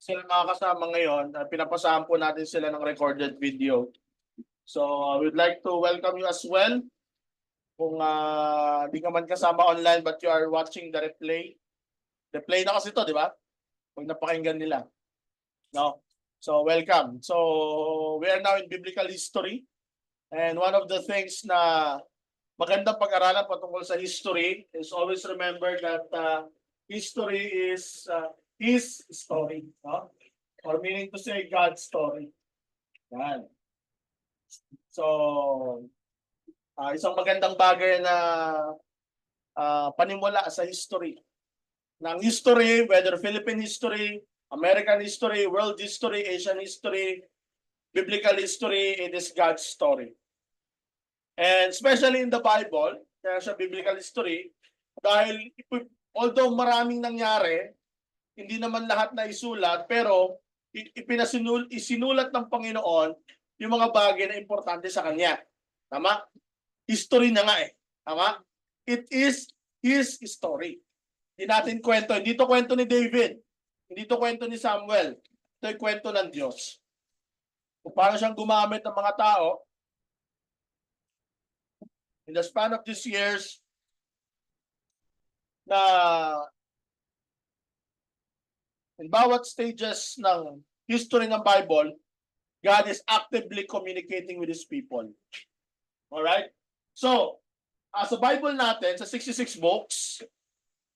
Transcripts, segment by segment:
sila mga kasama ngayon. Pinapasahan po natin sila ng recorded video. So, we'd like to welcome you as well. Kung di ka man kasama online but you are watching the replay. Replay na kasi ito, di ba? Pag napakinggan nila. No? So, welcome. So, we are now in biblical history. And one of the things na magandang pag-aralan patungkol sa history is always remember that history is His story. No? Or meaning to say God's story. Yan. So, isang magandang bagay na panimula sa history. Ng history, whether Philippine history, American history, world history, Asian history, biblical history, it is God's story. And especially in the Bible, kaya siya biblical history, dahil although maraming nangyari, hindi naman lahat na isulat, pero isinulat ng Panginoon yung mga bagay na importante sa Kanya. Tama? History na nga eh. Tama? It is His story. Hindi natin kwento. Hindi to kwento ni David. Hindi to kwento ni Samuel. Ito yung kwento ng Diyos. Kung paano siyang gumamit ng mga tao in the span of these years na in bawat stages ng history ng Bible, God is actively communicating with His people. Alright? So, sa Bible natin, sa 66 books,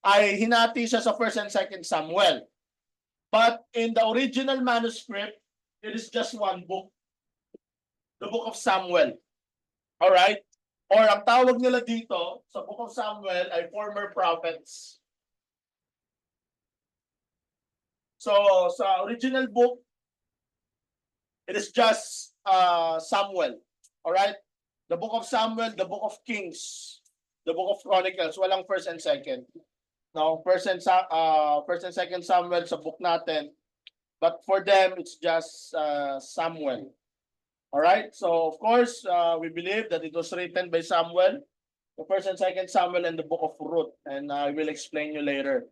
ay hinati siya sa 1st and 2nd Samuel. But in the original manuscript, it is just one book. The book of Samuel. Alright? Or ang tawag nila dito sa book of Samuel ay former prophets. So, sa original book, it is just Samuel. Alright? The book of Samuel, the book of Kings, the book of Chronicles, walang 1st and 2nd. No, 1st and 2nd Samuel sa book natin. But for them, it's just Samuel. Alright? So, of course, we believe that it was written by Samuel, the 1st and 2nd Samuel, and the book of Ruth. And I will explain you later.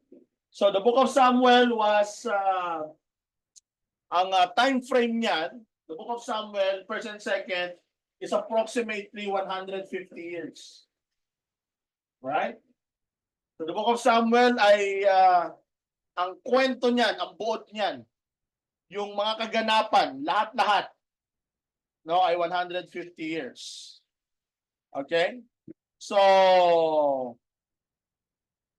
So, the book of Samuel was, ang time frame niyan, the book of Samuel, 1st and 2nd, is approximately 150 years. Right? So, the book of Samuel ay, ang kwento niyan, ang buod niyan, yung mga kaganapan, lahat-lahat, no, ay 150 years. Okay? So,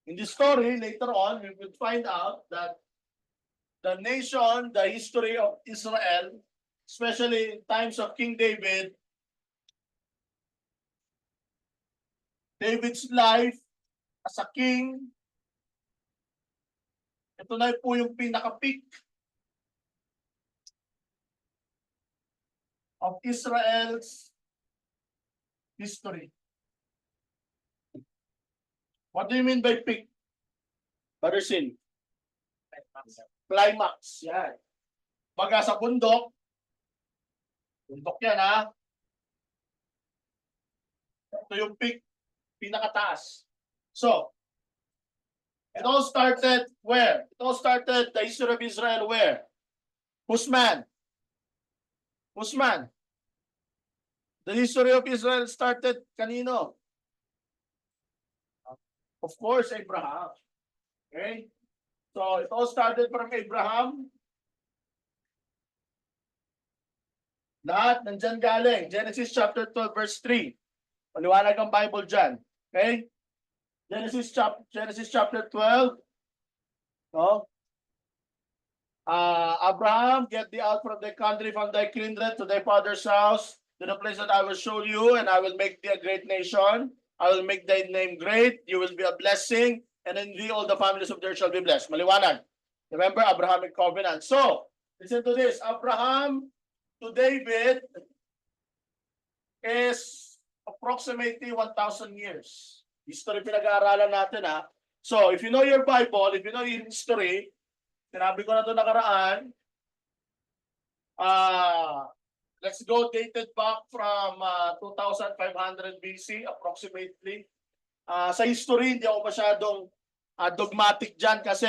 in this story, later on, we will find out that the nation, the history of Israel, especially in times of King David, David's life as a king, ito na po yung pinaka-peak of Israel's history. What do you mean by peak? Brother Sin? Climax. Yan. Baga sa bundok. Bundok yan ha. Ito yung peak. Pinakataas. So, it all started where? It all started the history of Israel where? Whose man? Whose man? The history of Israel started kanino? Of course, Abraham. Okay? So, it all started from Abraham. Lahat nandyan galing. Genesis chapter 12 verse 3. Maliwanag ang Bible dyan. Okay? Genesis chapter 12. No? Abraham, get thee out from thy country, from thy kindred, to thy father's house, to the place that I will show you, and I will make thee a great nation. I will make thy name great. You will be a blessing, and in thee all the families of the earth shall be blessed. Maliwanag. Remember, Abrahamic covenant. So, listen to this. Abraham to David is approximately 1,000 years. History pinag-aaralan natin ha. So, if you know your Bible, if you know your history, sinabi ko na ito nakaraan, let's go dated back from 2,500 BC approximately. Sa history, hindi ako masyadong dogmatic dyan kasi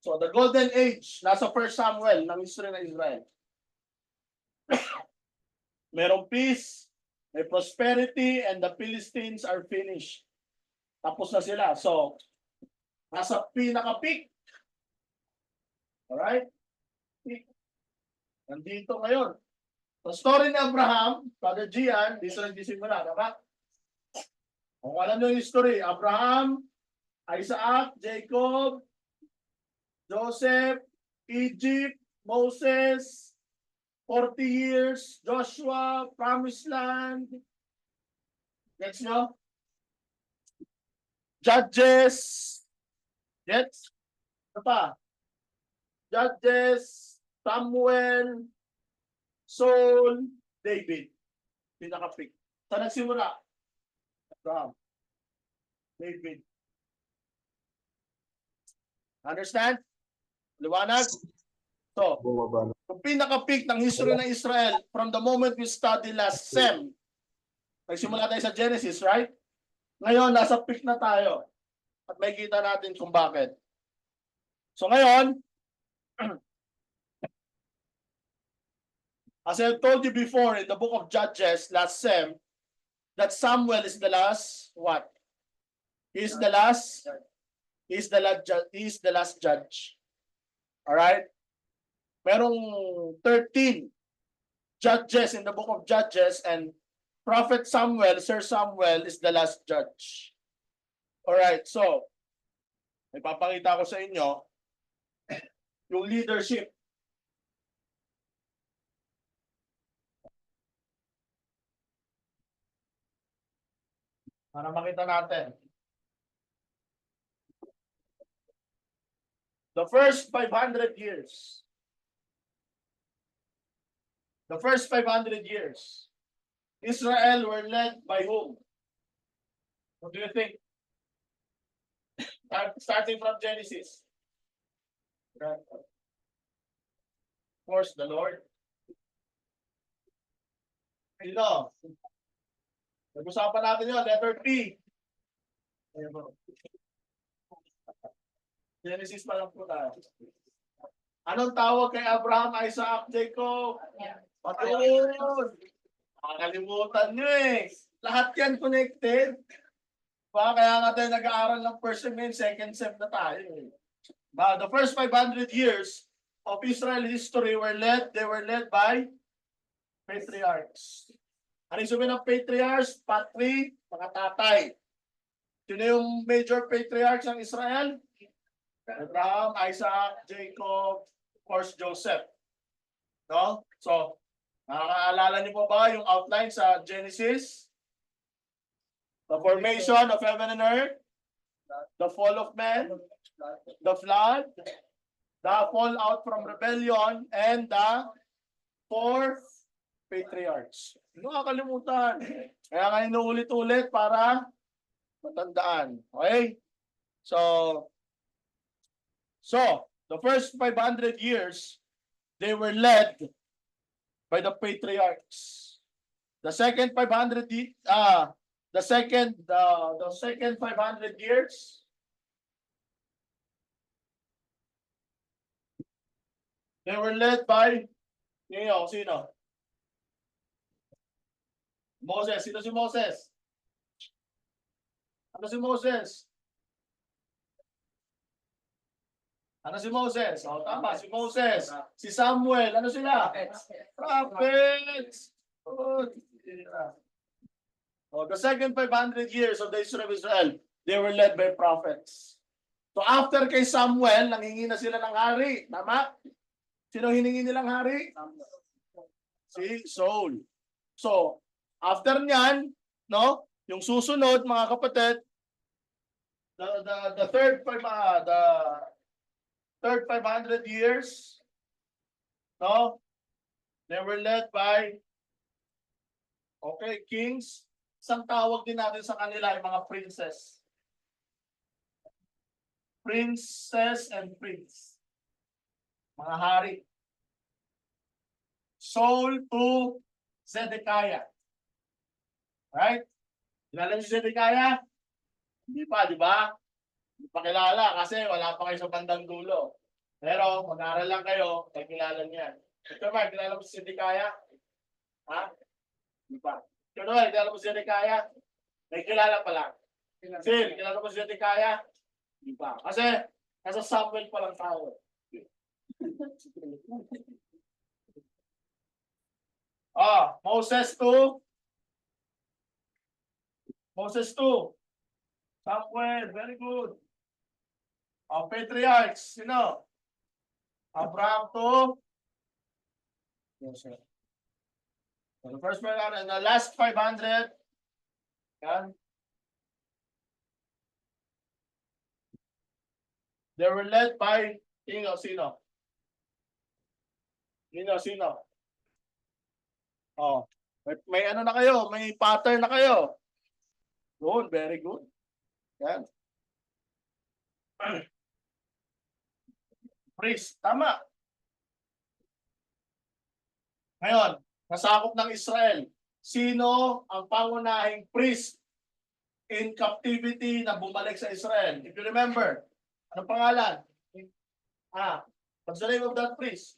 So the golden age, nasa 1 Samuel ng history ng Israel. Merong peace, may prosperity, and the Philistines are finished. Tapos na sila. So, nasa pinaka-peak. Alright? Peak. Nandito ngayon. The story ni Abraham, Father Gian, dito nagsisimula, diba? Kung alam nyo yung history, Abraham, Isaac, Jacob, Joseph, Egypt, Moses, 40 years, Joshua, Promised Land. Gets nyo? Judges. Gets? Ano pa? Judges, Samuel, Saul, David. Pinaka-pick. Saan nagsimula? Abraham. David. Understand? Liwanag? So, yung pinaka-peak ng history ng Israel from the moment we study last SEM, nagsimula tayo sa Genesis, right? Ngayon, nasa peak na tayo. At may kita natin kung bakit. So ngayon, as I told you before in the book of Judges, last SEM, that Samuel is the last, what? He is the last judge. All right? Merong 13 judges in the book of Judges, and Prophet Samuel, Sir Samuel, is the last judge. All right, so ipapakita ko sa inyo yung leadership. Para makita natin. The first 500 years. The first 500 years. Israel were led by whom? What do you think? Starting from Genesis. Of course, the Lord. Sino? Nag-usapan natin yun, letter P. Genesis pa lang po tayo. Anong tawag kay Abraham, Isaac, Jacob? Patuloy. Nakakalimutan nyo eh. Lahat yan connected. Kaya nga tayo nag-aaral ng first sem and second sem na tayo. The first 500 years of Israel history they were led by patriarchs. Ano yung sabihin ng patriarchs? Patri, mga tatay. Sino yung major patriarchs ng Israel? Abraham, Isaac, Jacob, of course, Joseph. No? So, nakakaalala niyo po ba yung outline sa Genesis? The formation of heaven and earth, the fall of man, the flood, the fallout from rebellion, and the four patriarchs. Hindi nakakalimutan. Kaya nga inuulit-ulit para matandaan. Okay? So, the first 500 years, they were led by the patriarchs. The second 500 years, they were led by sino? Moses. Sino si Moses? Ano si Moses? Ano si Moses? Oh, tama, si Moses. Si Samuel. Ano sila? Prophets. Oh, the second 500 years of the history of Israel, they were led by prophets. So after kay Samuel, nanghingi na sila ng hari. Tama? Sino hiningi nilang hari? Si Saul. So, after nyan, no, yung susunod, mga kapatid, the third 500 years, no, they were led by, kings. Isang tawag din natin sa kanila ay mga princess. Princess and prince. Mga hari. Saul to Zedekiah. Right? Kilala niyo si Zedekiah? Hindi pa, di ba? Hindi pa kilala kasi wala pa kayo sa bandang dulo. Pero mag-aaral lang kayo, kilala niyan. Ito ba, kilala mo si Zedekiah? Ha? Di ba? Ito ba, kilala mo si Zedekiah? May kilala pa lang. Sir, kilala mo si Zedekiah? Di ba? Kasi, nasa Samuel pa lang tayo. Moses 2. Moses 2. Samuel, very good. Patriarchs, sino? Abraham 2. Yes, sir. So the first one and the last 500. Yan. They were led by sino? Sino? May ano na kayo, may pattern na kayo. Good, very good. Yan. Priest, tama. Ngayon, nasakop ng Israel. Sino ang pangunahing priest in captivity na bumalik sa Israel? If you remember, anong pangalan? What's the name of that priest?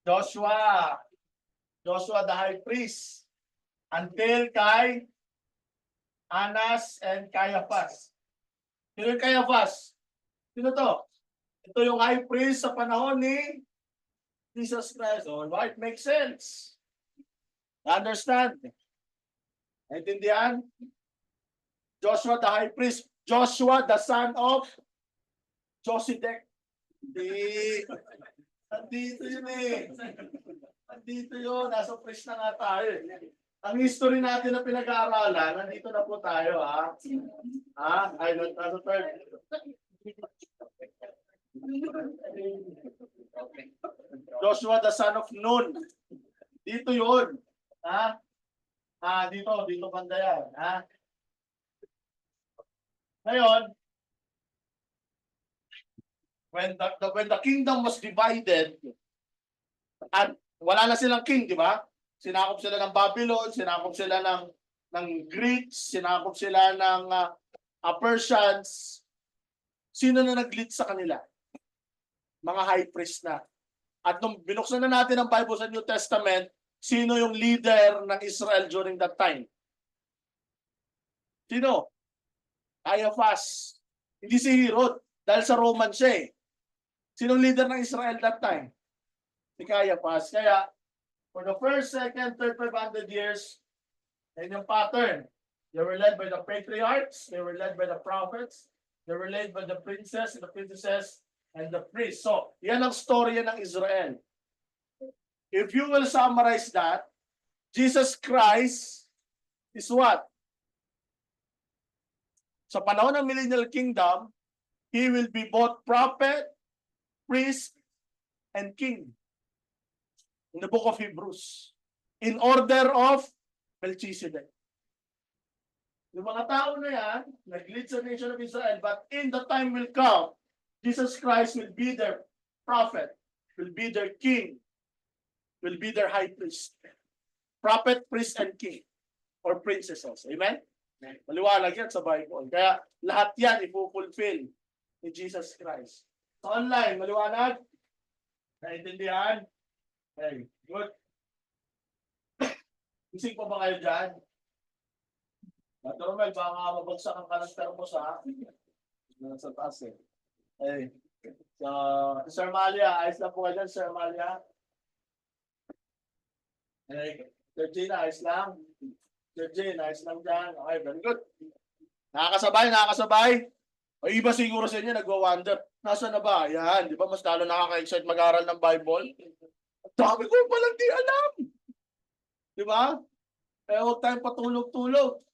Joshua. Joshua the high priest. Until kay Annas and Caiaphas. Sino yung Caiaphas? Sino to? Ito yung high priest sa panahon ni Jesus Christ. All right, makes sense. Understand? Naintindihan? Joshua the high priest. Joshua the son of Josedek. Nandito yun eh. Nandito yun. Nasa priest na nga tayo. Ang history natin na pinag-aaralan, nandito na po tayo, ha? Ay, nasa third. Joshua the son of Nun. Dito yun. Dito banda yan. Ngayon, when the kingdom was divided, at wala na silang king, di ba? Sinakop sila ng Babylon, sinakop sila ng Greeks, sinakop sila ng Persians. Sino na nag-lead sa kanila? Mga high priest na. At nung binuksan na natin ang Bible sa New Testament, sino yung leader ng Israel during that time? Sino? Caiaphas. Hindi si Herod, dahil sa Roman siya eh. Sinong leader ng Israel that time? Si Caiaphas. Kaya, for the first, second, third, 500 years, and yung pattern. They were led by the patriarchs, they were led by the prophets, they were led by the princes and the princesses and the priests. So, yan ang storya ng Israel. If you will summarize that, Jesus Christ is what? Sa panahon ng Millennial Kingdom, He will be both prophet, priest, and king. In the book of Hebrews, in order of Melchizedek. Yung mga tao na yan, nag-lead sa nation of Israel, but in the time will come, Jesus Christ will be their prophet, will be their king, will be their high priest. Prophet, priest, and king, or princesses. Amen? Maliwanag yan sa Bible. Kaya lahat yan ipupulfill ni Jesus Christ. So online, maliwanag? Naintindihan? Okay, good. Isig pa ba kayo dyan? Normal, baka mabagsak ang karakter mo sa taas eh. Okay. So, Sir Malia, ayos lang po kayo dyan, Sir Malia. Okay. Sir Gina, ayos lang. Sir Gina, ayos lang dyan. Okay, very good. Nakakasabay. O iba siguro sa inyo, nagwa-wonder. Nasaan na ba? Yan, di ba? Mas lalo nakaka-excite mag-aral ng Bible. Dami ko palang di alam. Di ba? Huwag tayong patulog-tulog.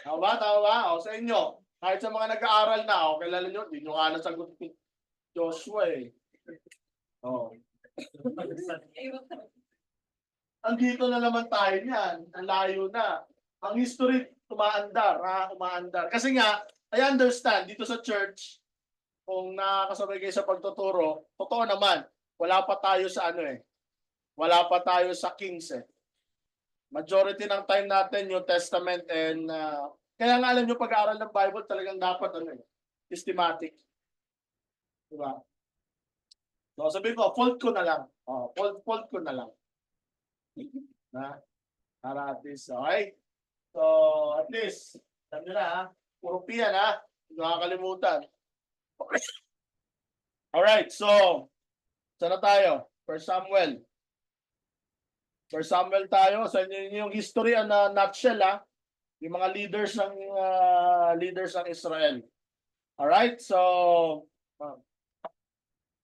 Tama ba? O sa inyo, kahit sa mga nag-aaral na, o kilala nyo, di nyo nga nasagot ni Joshua eh. O. Andito na naman tayo niyan. Ang layo na. Ang history, umaandar. Kasi nga, I understand, dito sa church, kung nakakasabay kayo sa pagtuturo, totoo naman, wala pa tayo sa Wala pa tayo sa Kings eh. Majority ng time natin New Testament and kaya nga alam nyo pag-aaral ng Bible talagang dapat systematic. Diba? So sabi ko, fault ko na lang. Fault ko na lang. Para at least, okay? So at least, alam nyo na ha, puro piyan ha, hindi nakakalimutan. Okay. Alright, so, saan na tayo? First Samuel. First Samuel tayo. So yung history na nutshell ha, yung mga leaders ng Israel. Alright, so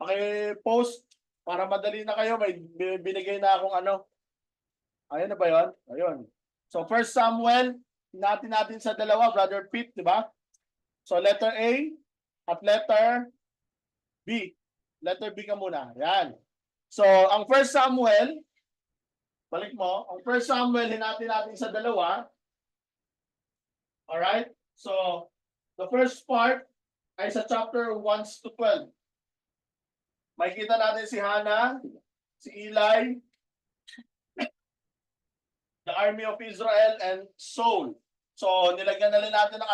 paki-post para madali na kayo. May binigay na akong Ayun na ba yun? Ayun. So First Samuel, natin sa dalawa, Brother Pete, di ba? So letter A at letter B. Letter B ka muna. Yan. So ang First Samuel, balik mo. Ang First Samuel, natin sa dalawa. Alright? So, the first part ay sa chapter 1 to 12. Makikita natin si Hannah, si Eli, the army of Israel, and Saul. So, nilagyan na rin natin ng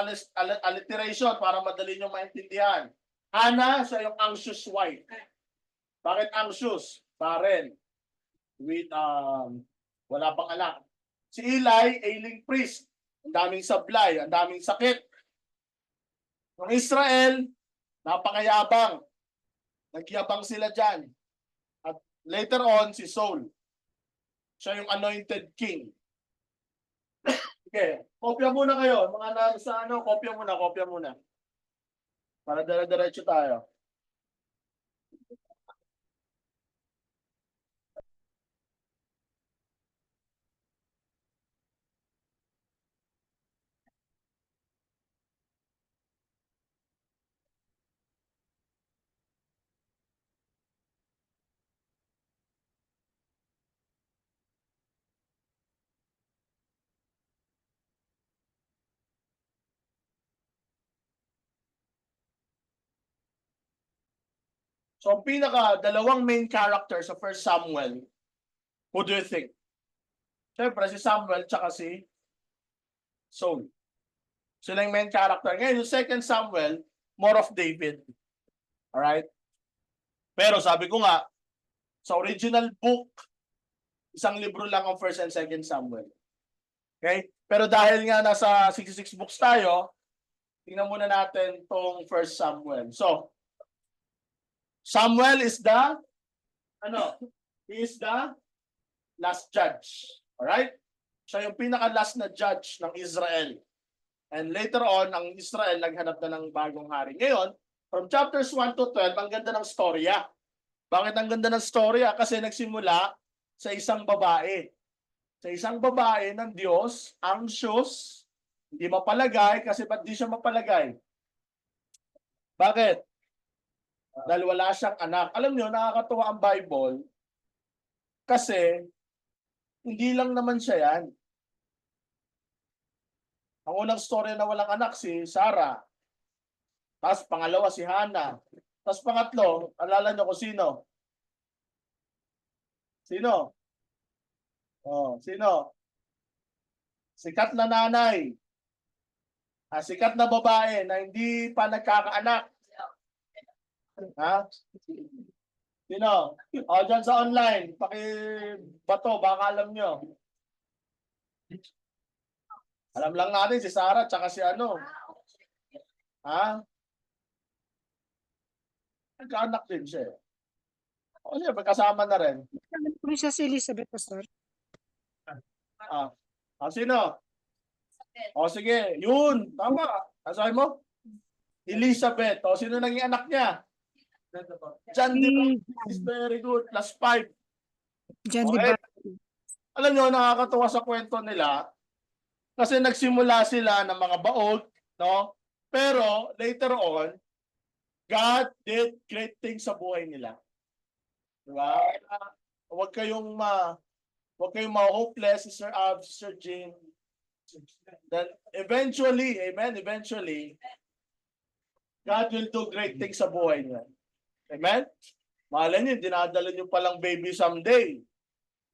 alliteration para madali nyo maintindihan. Hannah, siya yung anxious wife. Bakit anxious? Barren. With, wala pang anak. Si Eli, ailing priest. Ang daming sablay, ang daming sakit. Ng Israel, napakayabang. Nagyabang sila dyan. At later on, si Saul. Siya yung anointed king. Okay, kopya muna kayo. Mga nasa kopya muna. Para dire-diretso tayo. So, ang dalawang main character sa First Samuel, who do you think? Siyempre, si Samuel tsaka si Saul. Sila yung main character. Ngayon, yung Second Samuel, more of David. Alright? Pero sabi ko nga, sa original book, isang libro lang ang First and Second Samuel. Okay? Pero dahil nga nasa 66 books tayo, tingnan muna natin tong First Samuel. So, Samuel is he is the last judge. Alright? Siya yung pinaka-last na judge ng Israel. And later on, ang Israel naghanap na ng bagong hari. Ngayon, from chapters 1 to 12, ang ganda ng storya. Bakit ang ganda ng storya? Kasi nagsimula sa isang babae. Sa isang babae ng Diyos, anxious, hindi mapalagay. Kasi ba't di siya mapalagay? Bakit? Dahil wala siyang anak. Alam niyo, nakakatuwa ang Bible kasi hindi lang naman siya yan. Ang unang story na walang anak, si Sarah. Tapos pangalawa, si Hannah. Tapos pangatlo, alala niyo kung sino? Sino? Sino? Sikat na nanay. Sikat na babae na hindi pa nagkakaanak. Ha? Sino? Dyan sa online, pakibato, baka alam nyo. Alam lang natin si Sarah, tsaka si Ha? Nagkaanak din siya. O siya, magkasama na rin. Ano siya si Elizabeth, Pastor? Sino? Sige, yun, tama. Sabi mo? Elizabeth. Sino naging anak niya? John Di is very good. Plus 5. John Di Baptist. Alam nyo, nakakatuwa sa kwento nila kasi nagsimula sila ng mga baog, no? Pero later on, God did great things sa buhay nila. Diba? Huwag kayong ma-hopeless, Sister Jean. Then eventually, amen, God will do great things sa buhay niya. Amen? Mahalin niyo, dinadala niyo palang baby someday.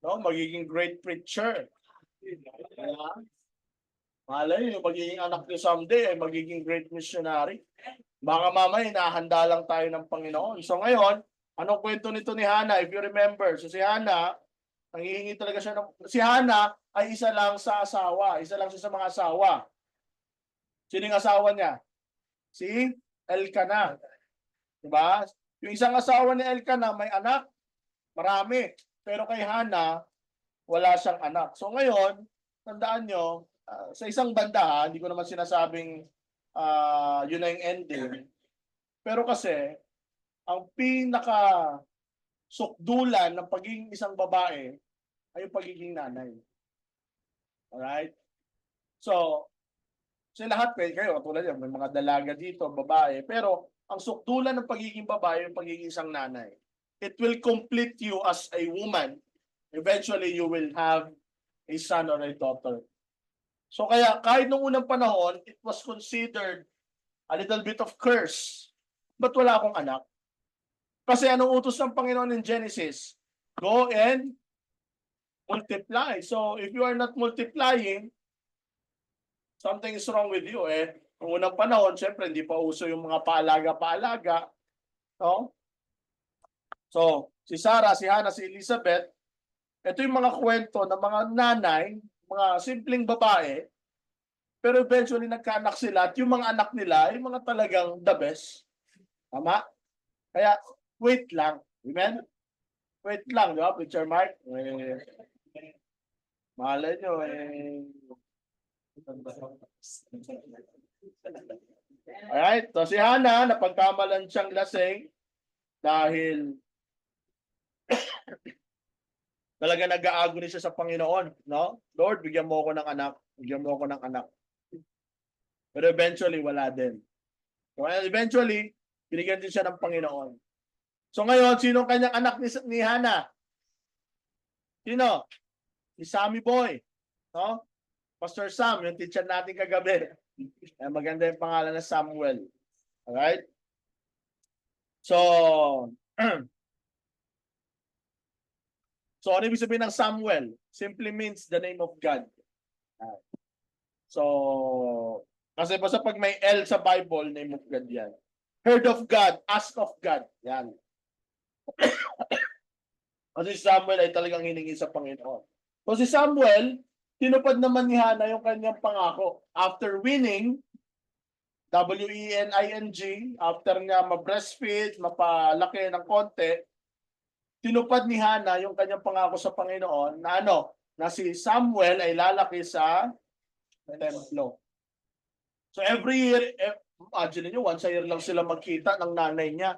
No? Magiging great preacher. Kaya, malay nyo, yung magiging anak nyo someday ay magiging great missionary. Baka mamaya, hinahanda lang tayo ng Panginoon. So ngayon, anong kwento nito ni Hannah? If you remember, so si Hannah, nangihingi talaga siya si Hannah ay isa lang sa asawa. Isa lang siya sa mga asawa. Sino yung asawa niya? Si Elkanah. Diba? Yung isang asawa ni Elkanah may anak, marami. Pero kay Hannah, wala siyang anak. So ngayon, tandaan nyo, sa isang banda, hindi ko naman sinasabing yun na yung ending. Pero kasi, ang pinaka sukdulan ng pagiging isang babae ay yung pagiging nanay. Alright? So, sa lahat pwede kayo, tulad yan, may mga dalaga dito, babae. Pero, ang sukdulan ng pagiging babae, yung pagiging isang nanay. It will complete you as a woman. Eventually, you will have a son or a daughter. So kaya kahit nung unang panahon, it was considered a little bit of curse. Ba't wala akong anak? Kasi anong utos ng Panginoon in Genesis? Go and multiply. So if you are not multiplying, something is wrong with you. Nung unang panahon, syempre hindi pa uso yung mga paalaga-paalaga. No? So, si Sarah, si Hannah, si Elizabeth, ito yung mga kwento ng mga nanay, mga simpleng babae, pero eventually nagkaanak sila at yung mga anak nila ay mga talagang the best. Tama? Kaya, wait lang. Amen? Wait lang, di ba? Preacher Mark? Malay nyo, Alright, so si Hannah, napagkamalan siyang lasing dahil talaga nag-aaguni siya sa Panginoon, no? Lord, bigyan mo ako ng anak. Bigyan mo ako ng anak. Pero eventually, wala din. So eventually, binigyan din siya ng Panginoon. So ngayon, sino ang kanyang anak ni Hannah? Sino? Si Sammy Boy. No? Pastor Sam, yung teacher natin kagabi. Maganda yung pangalan na Samuel. Alright? So, so ano ibig sabihin ng Samuel? Simply means the name of God. So, kasi basta pag may L sa Bible, name of God yan. Heard of God, ask of God. Yan. Kasi si Samuel ay talagang hiningi sa Panginoon. So si Samuel, tinupad naman ni Hannah yung kanyang pangako. After winning, W-E-N-I-N-G, after nga ma-breastfeed, mapalaki ng konti, tinupad ni Hannah yung kanyang pangako sa Panginoon na na si Samuel ay lalaki sa templo. So every year, imagine niyo, once a year lang sila magkita ng nanay niya.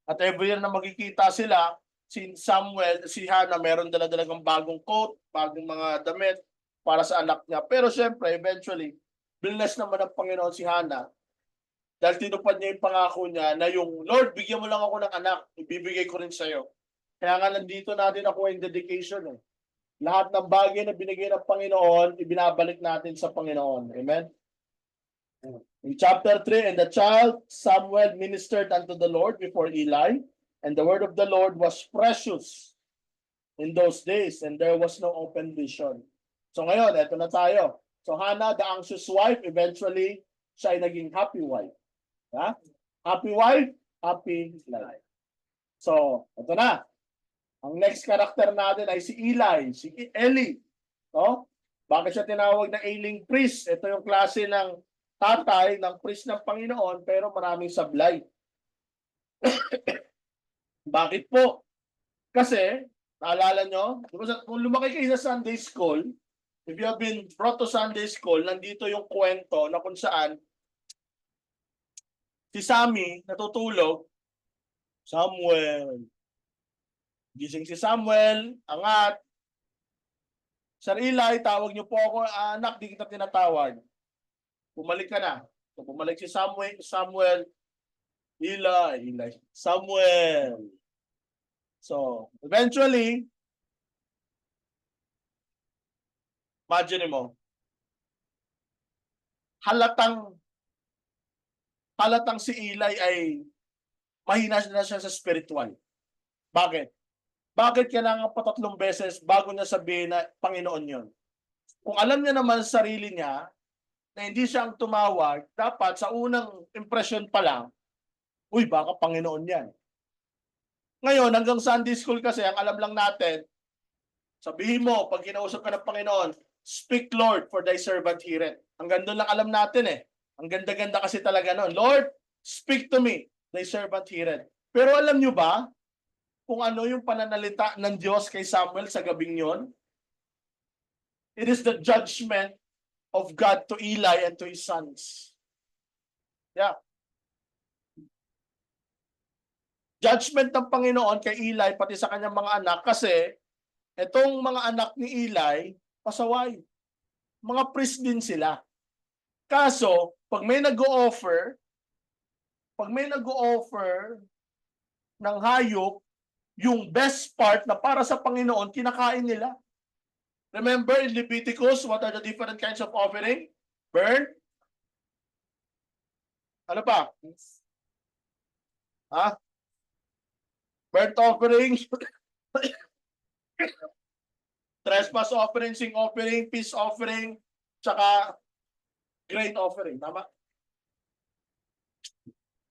At every year na magkikita sila, si Samuel, si Hannah, meron dala-dalagang bagong coat, bagong mga damit para sa anak niya. Pero syempre, eventually, bless naman ng Panginoon si Hannah dahil tinupad niya yung pangako niya na yung, Lord, bigyan mo lang ako ng anak, ibibigay ko rin sa'yo. Kaya nga nandito natin ako in dedication. Lahat ng bagay na binigay ng Panginoon, ibinabalik natin sa Panginoon. Amen? In chapter 3, and the child Samuel ministered unto the Lord before Eli, and the word of the Lord was precious in those days, and there was no open vision. So ngayon, eto na tayo. So Hannah, the anxious wife, eventually, siya ay naging happy wife. Ha? Happy wife, happy life. So, eto na. Ang next character natin ay si Eli, si Eli. No? Bakit siya tinawag na ailing priest? Ito yung klase ng tatay ng priest ng Panginoon pero maraming sablay. Bakit po? Kasi, naalala nyo, kung lumaki kayo sa Sunday school, if you have been brought to Sunday school, nandito yung kwento na kung saan si Sammy natutulog, Samuel. Gising si Samuel, angat. Sir Eli, tawag niyo po ako, anak, di kita tinatawag. Pumalik ka na. So, pumalik si Samuel, Eli, Samuel. So, eventually, imagine mo, halatang si Eli ay mahina na siya sa spiritual. Bakit? Bakit kailangan pa 3 beses bago niya sabihin na Panginoon yon? Kung alam niya naman sa sarili niya na hindi siya ang tumawag, dapat sa unang impression pa lang, uy, baka Panginoon yan. Ngayon, hanggang Sunday school kasi, ang alam lang natin, sabihin mo, pag kinausap ka ng Panginoon, speak Lord, for thy servant heareth. Ang ganda lang alam natin eh. Ang ganda-ganda kasi talaga noon. Lord, speak to me, thy servant heareth. Pero alam nyo ba, kung ano yung pananalita ng Diyos kay Samuel sa gabing yon? It is the judgment of God to Eli and to his sons. Yeah. Judgment ng Panginoon kay Eli pati sa kanyang mga anak kasi itong mga anak ni Eli, pasaway. Mga priest din sila. Kaso, pag may nag-o-offer ng hayop, yung best part na para sa Panginoon, kinakain nila. Remember in Leviticus, what are the different kinds of offering? Burnt? Ano pa? Ha? Burnt offering, trespass offering, sin offering, peace offering, tsaka grain offering. Tama?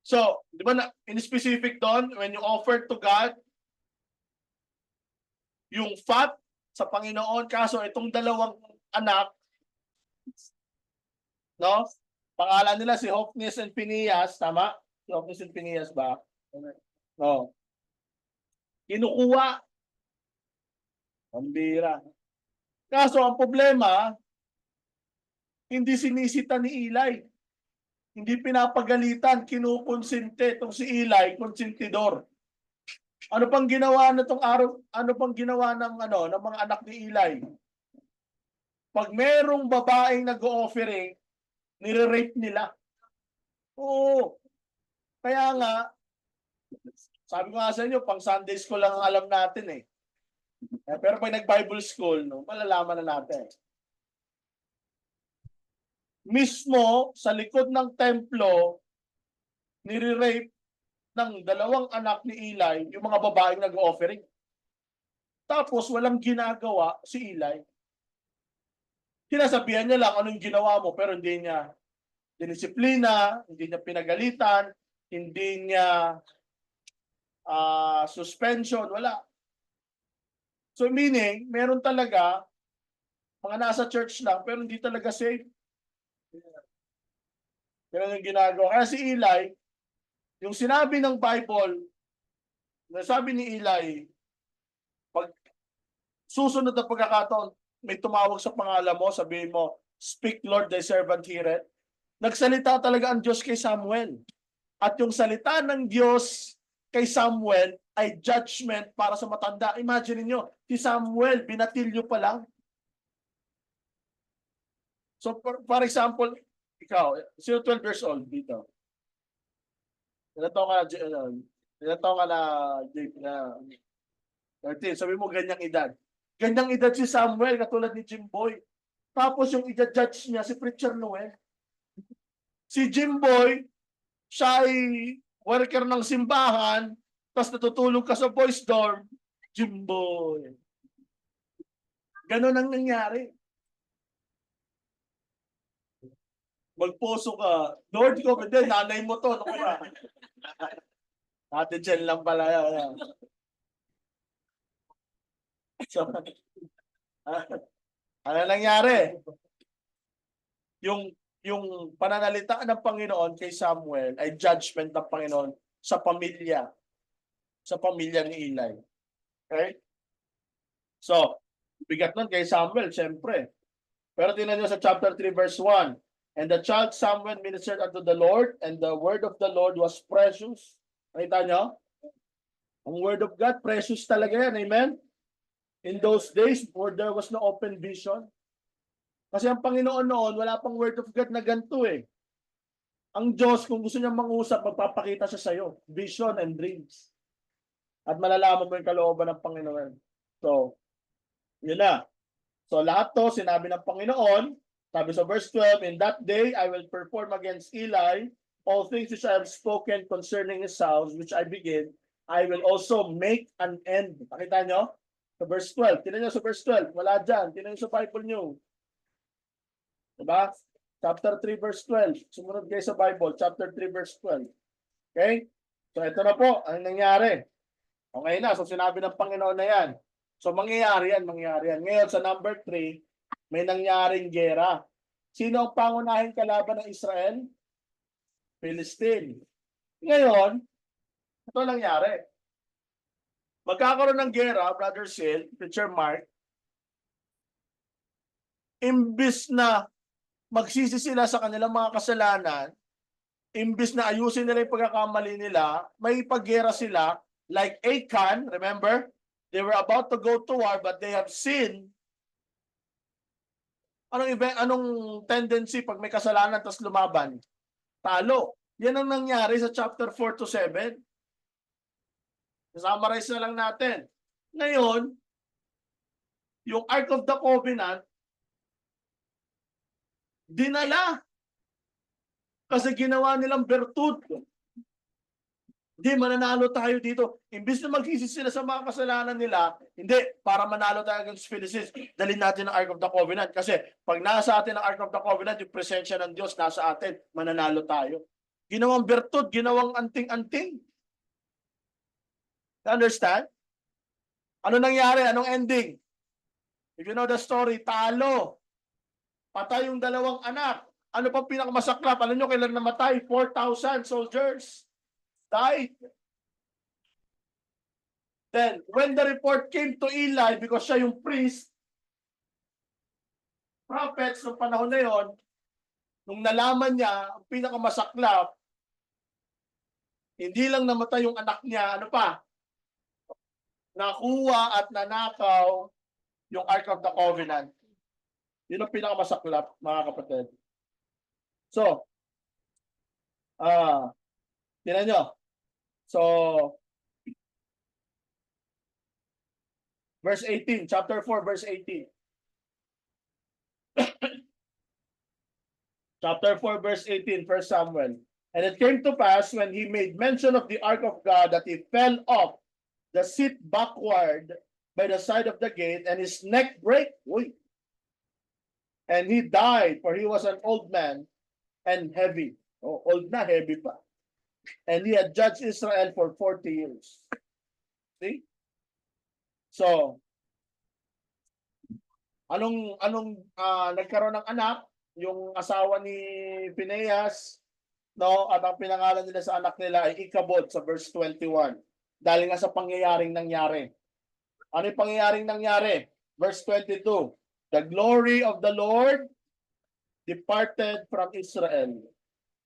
So, di ba na, in specific doon, when you offer to God, yung fat sa Panginoon, kaso itong dalawang anak, no? Pangalan nila si Hophnius and Phinehas, tama? Si Hophnius and Phinehas ba? No. Kinukuha. Pambira. Kaso ang problema, hindi sinisita ni Eli. Hindi pinapagalitan, kinukonsinte itong si Eli, konsentidor. Ano pang ginawa na tong araw? Ano pang ginawa ng ng mga anak ni Eli? Pag merong babaeng nag-o-offering, nire-rape nila. Oo. Kaya nga, sabi ko nga sa inyo, pang Sunday school lang ang alam natin eh. Pero pag nag-Bible school, no, malalaman na natin. Mismo sa likod ng templo, nire-rape ng dalawang anak ni Eli, yung mga babaeng nag-offering. Tapos walang ginagawa si Eli. Sinasabihan niya lang anong ginawa mo, pero hindi niya dinisiplina, hindi niya pinagalitan, hindi niya suspension, wala. So meaning, meron talaga mga nasa church lang, pero hindi talaga safe. Ganun yung ginagawa. Kaya si Eli, yung sinabi ng Bible, nasabi ni Eli, pag susunod na pagkakataon, may tumawag sa pangalan mo, sabihin mo, speak Lord, thy servant heareth. Nagsalita talaga ang Diyos kay Samuel. At yung salita ng Diyos kay Samuel ay judgment para sa matanda. Imagine niyo, si Samuel, binatilyo pa lang. So, for example, ikaw, 12 years old dito. Ilan taon ka na, Jake, na 13. Sabi mo, ganyang edad. Ganyang edad si Samuel, katulad ni Jimboy. Tapos yung i-judge niya, si Preacher Noel. Si Jimboy, siya ay worker ng simbahan, tapos natutulog ka sa boys dorm, Jimboy. Ganon ang nangyari. Magposo ka. Lord ko, hindi, nanay mo to. Ano kaya? Ate Jen lang pala yan. So, ano nangyari? Yung pananalita ng Panginoon kay Samuel ay judgment ng Panginoon sa pamilya ni Eli. Okay? So, bigat nun kay Samuel, siyempre. Pero tingnan nyo sa chapter 3 verse 1. And the child Samuel ministered unto the Lord, and the word of the Lord was precious. Nakita nyo? Ang word of God, precious talaga yan. Amen? In those days, where there was no open vision. Kasi ang Panginoon noon, wala pang word of God na ganito eh. Ang Diyos, kung gusto niya mangusap, magpapakita siya sa'yo. Vision and dreams. At malalaman mo yung kalooban ng Panginoon. So, yun na. So, lahat to, sinabi ng Panginoon, sabi sa verse 12, in that day, I will perform against Eli all things which I have spoken concerning his house, which I begin I will also make an end. Pakita nyo? Sa verse 12. Tingnan nyo sa verse 12. Wala dyan. Tingnan nyo sa Bible nyo. Diba? Chapter 3 verse 12. Sumunod kayo sa Bible. Chapter 3 verse 12. Okay? So ito na po ang nangyari. Okay na. So sinabi ng Panginoon na yan. So mangyayari yan. Ngayon sa number 3, may nangyaring gera. Sino ang pangunahing kalaban ng Israel? Philistine. Ngayon, ito nangyari. Magkakaroon ng gera, Brother Sil, Teacher Mark, imbis na magsisi sila sa kanilang mga kasalanan, imbis na ayusin nila yung pagkakamali nila, may paggera sila, like Achan, remember? They were about to go to war, but they have sinned. Anong tendency pag may kasalanan tapos lumaban? Talo. Yan ang nangyari sa chapter 4 to 7. Summarize na lang natin. Ngayon, yung Ark of the Covenant, dinala. Kasi ginawa nilang bertud. Hindi, mananalo tayo dito. Imbis na magsisi sila sa mga kasalanan nila, hindi, para manalo tayo against Philistines, dalhin natin ang Ark of the Covenant. Kasi pag nasa atin ang Ark of the Covenant, yung presensya ng Diyos nasa atin, mananalo tayo. Ginawang bertud, ginawang anting-anting. Understand? Ano nangyari? Anong ending? If you know the story, talo. Patay yung dalawang anak. Ano pa pinakamasaklap? Alam nyo kailan namatay? 4,000 soldiers died. Then, when the report came to Eli, because siya yung priest, prophets ng panahon na yon, nung nalaman niya, ang pinakamasaklap, hindi lang namatay yung anak niya, ano pa? Nakuha at nanakaw yung Ark of the Covenant. Yun ang pinakamasaklap, mga kapatid. So, tingnan nyo. So, verse 18, chapter 4, verse 18. Chapter 4, verse 18, 1 Samuel. And it came to pass when he made mention of the ark of God that he fell off the seat backward by the side of the gate, and his neck brake. Uy. And he died, for he was an old man and heavy. Oh, old na, heavy pa. And he had judged Israel for 40 years. See? So, nagkaroon ng anak, yung asawa ni Phinehas, no, at ang pinangalan nila sa anak nila ay Ichabod sa verse 21. Dahil nga sa pangyayaring nangyari. Ano yung pangyayaring nangyari? Verse 22. The glory of the Lord departed from Israel,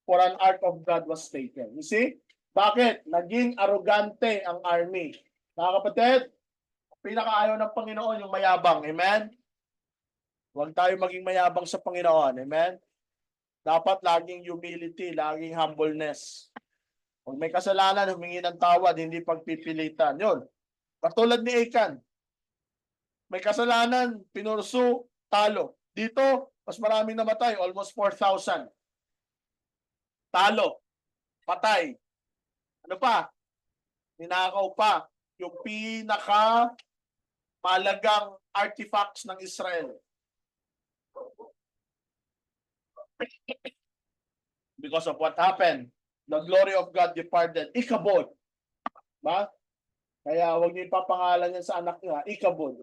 for an ark of God was taken. You see? Bakit? Naging arrogante ang army. Mga kapatid, pinakaayaw ng Panginoon yung mayabang. Amen? Huwag tayo maging mayabang sa Panginoon. Amen? Dapat laging humility, laging humbleness. Kung may kasalanan, humingi ng tawad, hindi pagpipilitan. Yun. Katulad ni Achan. May kasalanan, pinursu, talo. Dito, mas maraming namatay, almost 4,000. Talo. Patay. Ano pa? Ninakaw pa. Yung pinaka malagang artifacts ng Israel. Because of what happened, the glory of God departed. Ichabod. Ba? Kaya huwag niyo ipapangalan yan sa anak niya. Ichabod.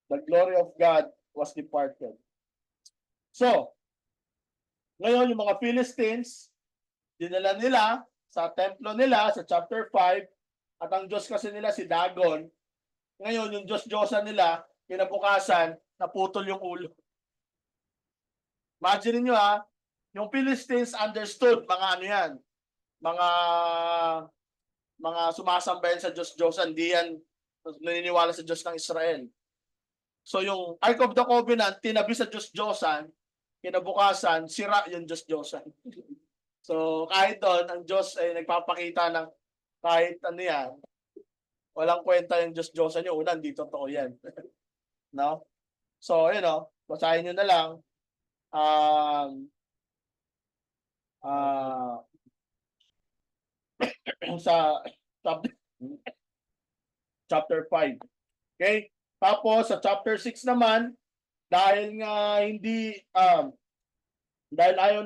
The glory of God was departed. So, ngayon yung mga Philistines, dinala nila sa templo nila, sa chapter 5, at ang Diyos kasi nila si Dagon. Ngayon, yung Diyos-Diyosan nila, kinabukasan, naputol yung ulo. Imagine niyo yung Philistines understood mga ano yan, mga sumasambayan sa Diyos-Diyosan, hindi yan naniniwala sa Diyos ng Israel. So yung Ark of the Covenant, tinabi sa Diyos-Diyosan, kinabukasan, sira yung Diyos-Diyosan. So kahit doon, ang Diyos ay nagpapakita ng kahit ano yan, walang kwenta yung Diyos-Diyosan nyo, una, hindi totoo yan. No? So, basahin nyo na lang, sa Chapter 5. Okay? Tapos sa chapter 6 naman, dahil nga hindi dahil ayaw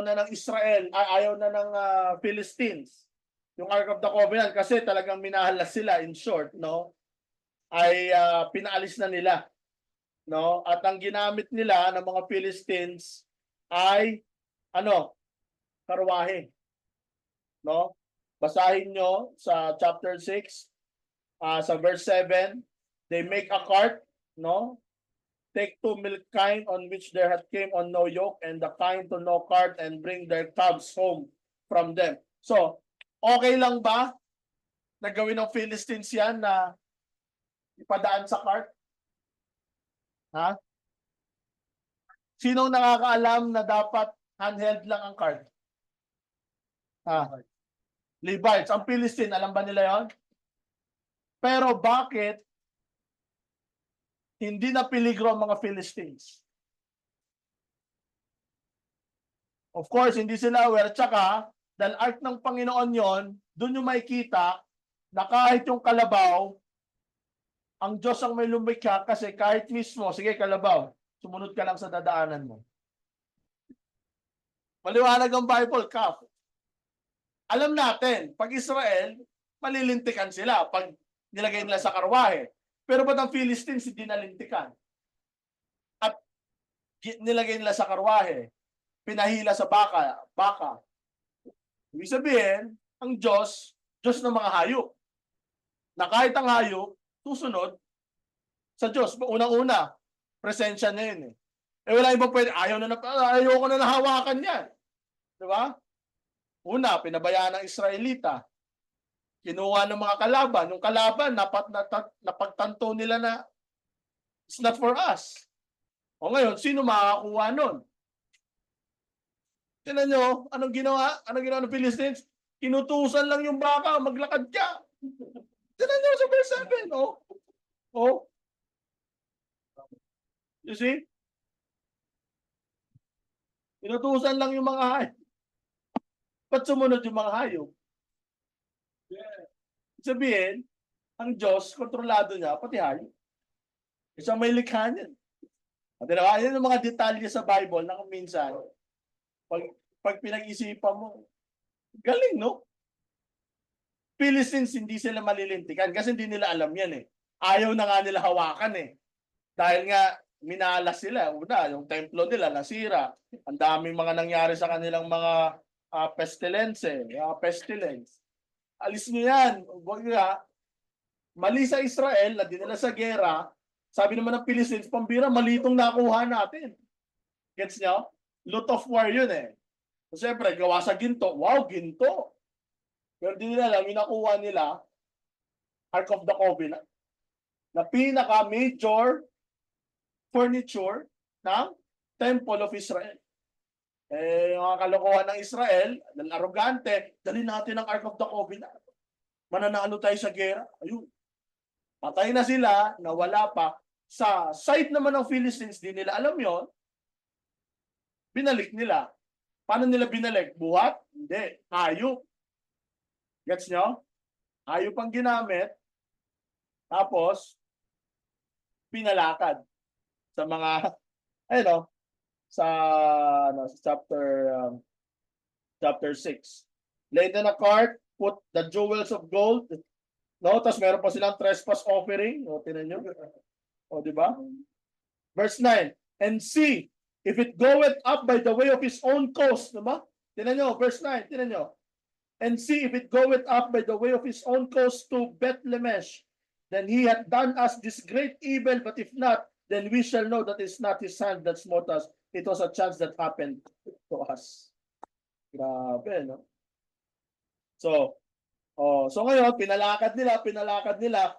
na ng Israel, ayaw na ng Philistines yung Ark of the Covenant kasi talagang minahalas sila, in short, no? Ay pinaalis na nila, no? At ang ginamit nila ng mga Philistines ay karwahe, no? Basahin nyo sa chapter 6, sa verse 7, they make a cart, no? Take 2 milk kine on which there had came on no yoke, and the kine to no cart, and bring their calves home from them. So, okay lang ba na gawin ng Philistines yan na ipadaan sa cart? Ha? Sinong nakakaalam na dapat handheld lang ang cart? Ha? Levites. Ang Philistine, alam ba nila yon? Pero bakit hindi na peligro ang mga Philistines? Of course, hindi sila aware. Tsaka, dahil art ng Panginoon yon, doon yung makikita na kahit yung kalabaw, ang Diyos ang may lumikha kasi kahit mismo, sige kalabaw, sumunod ka lang sa dadaanan mo. Maliwanag ang Bible, Kaf. Alam natin, pag Israel, malilintikan sila pag nilagay nila sa karwahe. Pero ba't ang Philistines hindi nalintikan? At nilagay nila sa karwahe, pinahila sa baka. Ibig sabihin, ang Diyos ng mga hayop. Na kahit ang hayop, susunod sa Diyos. Unang-una, presensya na yun eh. Wala ibang pwede, ayoko na nahawakan yan. Diba? Una, pinabayaan ng Israelita. Kinuha ng mga kalaban. Yung kalaban, napagtanto nila na it's not for us. O ngayon, sino makakakuha nun? Tignan nyo, anong ginawa? Anong ginawa ng Philistines? Kinutusan lang yung baka, maglakad ka. Tignan nyo sa verse 7. Oh. You see? Kinutusan lang yung mga hayop. Ba't sumunod yung mga hayop? Sabihin, ang Diyos, kontrolado niya, pati hayop. Isang may likha niyan. At yan ang mga detalye sa Bible na kung minsan, pag pinag-isipan mo, galing, no? Philistines, hindi sila malilintikan kasi hindi nila alam yan eh. Ayaw na nga nila hawakan eh. Dahil nga, minalas sila. Una, yung templo nila nasira. Ang daming mga nangyari sa kanilang mga pestilence. Alis niyo yan. Huwag nga. Mali sa Israel, na dinala sa gera, sabi naman ng Philistines, pambira, malitong nakuha natin. Gets nyo? Lot of war yun eh. So, siyempre, gawa sa ginto. Wow, ginto. Pero di nila alam, nakuha nila Ark of the Covenant na pinaka-major furniture ng Temple of Israel. Yung mga kalokohan ng Israel, dahil arrogante, dali natin ang Ark of the Covenant. Mananalo tayo sa gera. Ayun. Patay na sila, nawala pa. Sa side naman ng Philistines, di nila alam yon. Binalik nila. Paano nila binalik? Buhat? Hindi. Hayop. Gets nyo? Hayop ang ginamit. Tapos, pinalakad sa mga, sa chapter 6. Laid in a cart, put the jewels of gold. No, tapos meron pa silang trespass offering. O, tinan nyo. O, di ba? Verse 9. And see, if it goeth up by the way of his own coast. Diba? Tinan nyo, verse 9. Tinan nyo. And see, if it goeth up by the way of his own coast to Bethlemesh, then he hath done us this great evil, but if not, then we shall know that it's not his hand that smote us. It was a chance that happened to us. Grabe, no? So ngayon, pinalakad nila,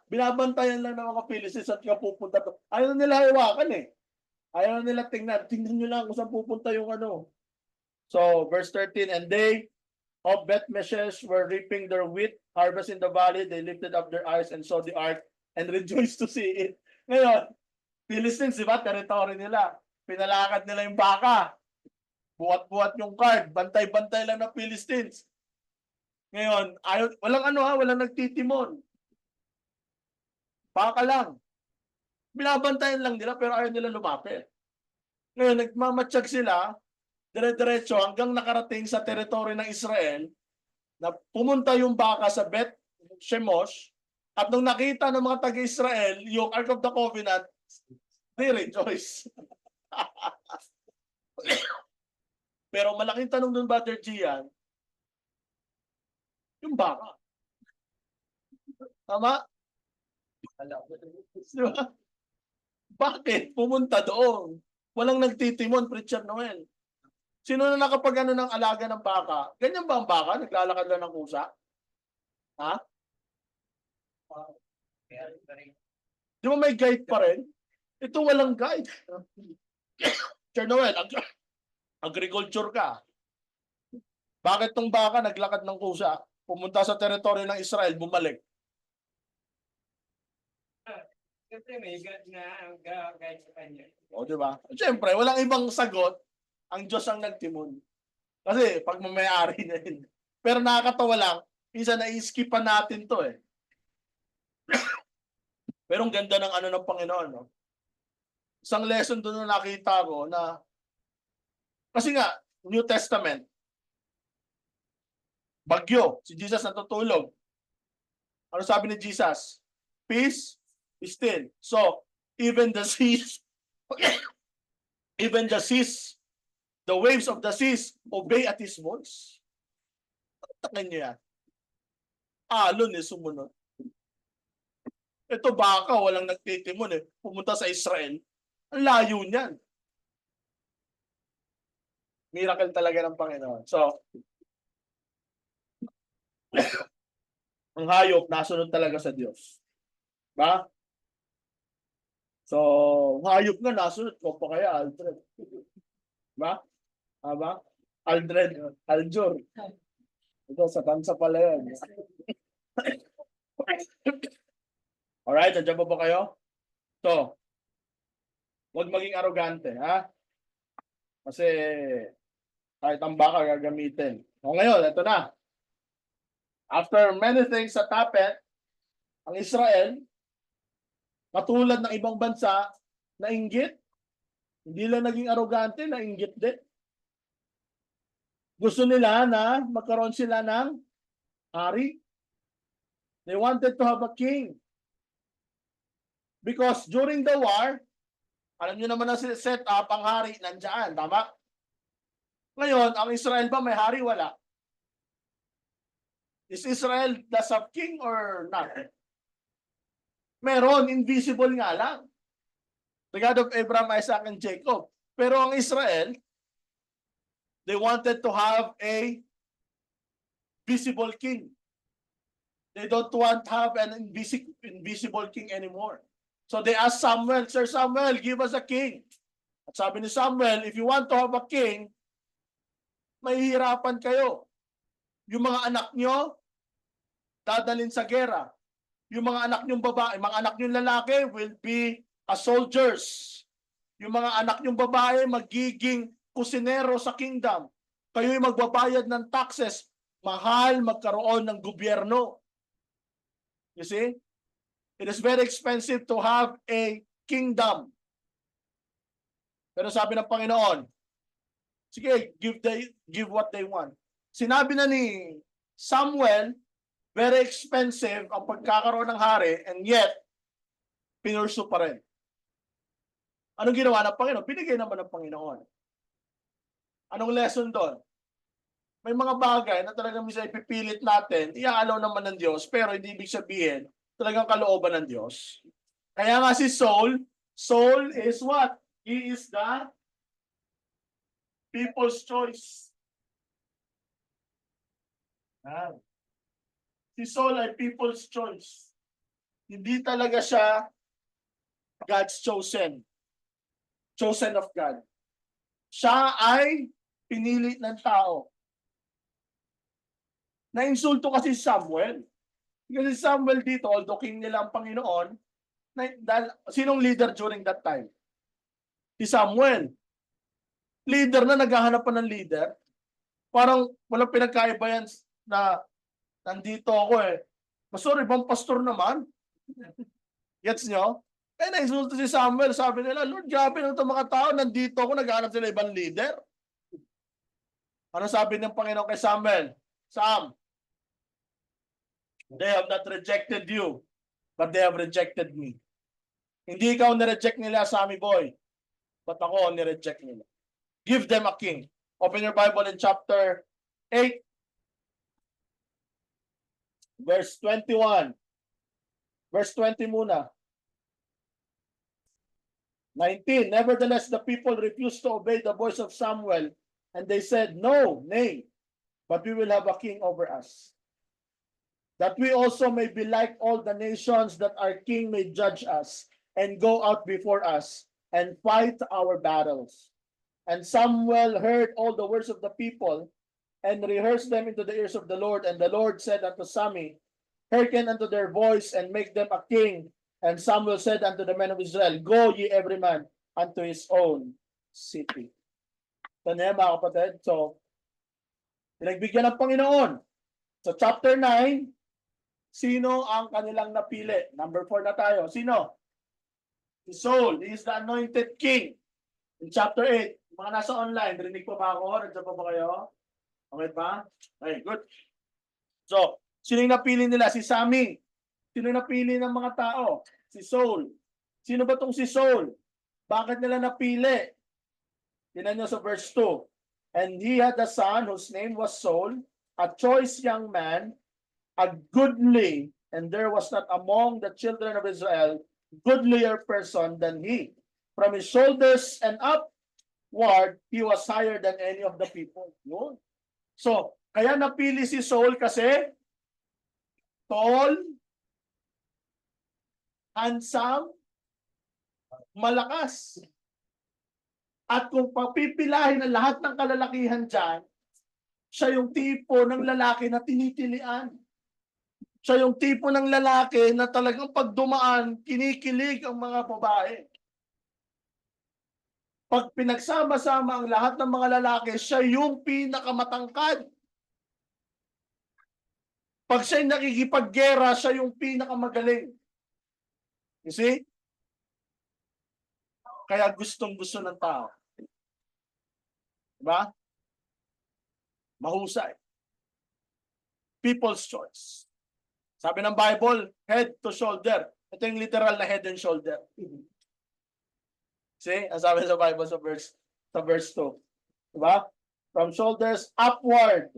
binabantayan lang ng mga Philistines at pupunta to. Ayaw na nila hawakan eh. Ayaw na nila tingnan nyo lang kung saan pupunta yung ano. So, verse 13, and they of Beth-Meshesh were reaping their wheat, harvest in the valley, they lifted up their eyes and saw the ark and rejoiced to see it. Ngayon, Philistines, di ba, territory nila. Pinalakad nila yung baka. Buhat-buhat yung card. Bantay-bantay lang ng Philistines. Ngayon, walang ano ha, walang nagtitimon. Baka lang. Binabantayan lang nila pero ayaw nila lumapit. Ngayon, nagmamatsyag sila, dire-diretso hanggang nakarating sa teritoryo ng Israel, na pumunta yung baka sa Beth Shemosh, at nung nakita ng mga taga-Israel yung Ark of the Covenant, they rejoice. Pero malaking tanong dun, Brother Gian, yung baka. Tama? Di ba? Bakit pumunta doon? Walang nagtitimon, Preacher Noel. Sino na nakapag ng alaga ng baka? Ganyan ba ang baka? Naglalakad lang ng kusa? Ha? Di ba may guide pa rin? Ito walang guide. Preacher Noel, agriculture ka. Bakit tong baka naglakad ng kusa? Pumunta sa teritoryo ng Israel, bumalik. Siyempre may guide sa kanya. O, di ba? Siyempre, walang ibang sagot. Ang Diyos ang nagtimon. Kasi pag mamayari na yun. Pero nakakatawa lang, minsan na-skipan natin to eh. Pero ang ganda ng ano ng Panginoon. No? Isang lesson doon na nakita ko na, kasi nga, New Testament, bagyo, si Jesus natutulog. Ano sabi ni Jesus? Peace, be still. So, even the seas, even the seas, the waves of the seas obey at His voice. Takin niyo yan. Alon eh, sumunod. Ito baka, walang nagtitimon eh. Pumunta sa Israel. Ang layo niyan. Miracle talaga ng Panginoon. So, ang hayop, nasunod talaga sa Diyos. Ba? So, ang hayop nga, nasunod ko pa kaya, Aldred. Ba? Ba? Aldred, Aljur. Ito, sa tansa pala yan. Alright, nandiyan pa ba kayo? So, huwag maging arrogante, ha? Kasi, kahit ang baka gagamitin. O ngayon, ito na. After many things that happened, ang Israel, katulad ng ibang bansa, nainggit. Hindi lang naging arrogante, nainggit din. Gusto nila na magkaroon sila ng hari. They wanted to have a king. Because during the war, alam niyo naman na set up ang hari nandiyan, tama? Ngayon, ang Israel ba may hari? Wala. Is Israel does have king or not? Meron, invisible nga lang. The God of Abraham, Isaac, and Jacob. Pero ang Israel, they wanted to have a visible king. They don't want to have an invisible king anymore. So they asked Samuel, Sir Samuel, give us a king. At sabi ni Samuel, if you want to have a king, mahihirapan kayo. Yung mga anak nyo, dadalhin sa gera. Yung mga anak nyong babae, mga anak nyong lalaki will be as soldiers. Yung mga anak nyong babae magiging kusinero sa kingdom. Kayo'y magbabayad ng taxes. Mahal magkaroon ng gobyerno. You see? It is very expensive to have a kingdom. Pero sabi ng Panginoon, sige, give what they want. Sinabi na ni Samuel, very expensive ang pagkakaroon ng hari, and yet, pinursu pa rin. Anong ginawa ng Panginoon? Binigay naman ng Panginoon. Anong lesson doon? May mga bagay na talagang minsan ipipilit natin, iaalaw naman ng Diyos, pero hindi ibig sabihin, talagang kalooban ng Diyos. Kaya nga si Saul is what? He is the people's choice. Si Saul ay people's choice. Hindi talaga siya God's chosen. Chosen of God. Siya ay pinili ng tao. Na-insulto kasi Samuel. Kasi Samuel dito, although king nila ang Panginoon, sinong leader during that time? Si Samuel. Leader na naghahanap pa ng leader. Parang walang pinagkaiba yan na Nandito ako eh. Pastor, ibang pastor naman. Gets nyo? Eh, na-insulto si Samuel. Sabi nila, Lord, grabe na itong mga tao. Nandito ako, naghahanap sila ibang leader. Ano sabi ng Panginoon kay Samuel? Sam, they have not rejected you, but they have rejected me. Hindi ikaw nireject nila, Sammy boy, but ako ang nireject nila. Give them a king. Open your Bible in chapter 8, verse 21. Verse 20 muna. 19. Nevertheless, the people refused to obey the voice of Samuel, and they said, No, nay, but we will have a king over us, that we also may be like all the nations, that our king may judge us and go out before us and fight our battles. And Samuel heard all the words of the people and rehearsed them into the ears of the Lord. And the Lord said unto Samuel, hearken unto their voice and make them a king. And Samuel said unto the men of Israel, Go ye every man unto his own city. Ito na yan, mga kapatid. So, pinagbigyan ng Panginoon. So, chapter 9, sino ang kanilang napili? Number 4 na tayo. Sino? Si Saul. He is the anointed king. In chapter 8, mga nasa online, rinig pa ba ako? Nandiyan pa ba kayo? Okay ba? Okay, good. So, sino yung napili nila? Si Sammy. Sino yung napili ng mga tao? Si Saul. Sino ba tong si Saul? Bakit nila napili? Tingnan nyo sa verse 2. And he had a son whose name was Saul, a choice young man, a goodly, and there was not among the children of Israel goodlier person than he. From his shoulders and upward, he was higher than any of the people. Yun. So, kaya napili si Saul kasi tall, handsome, malakas. At kung papipilahin ang lahat ng kalalakihan dyan, siya yung tipo ng lalaki na tinitilian. Siya yung tipo ng lalaki na talagang pag dumaan, kinikilig ang mga babae. Pag pinagsama-sama ang lahat ng mga lalaki, siya yung pinakamatangkad. Pag siya'y nakikipaggera, siya yung pinakamagaling. You see? Kaya gustong-gusto ng tao. Diba? Mahusay. People's choice. Sabi ng Bible, head to shoulder. Ito yung literal na head and shoulder. See? Ang sabi sa Bible sa verse 2. Diba? From shoulders upward,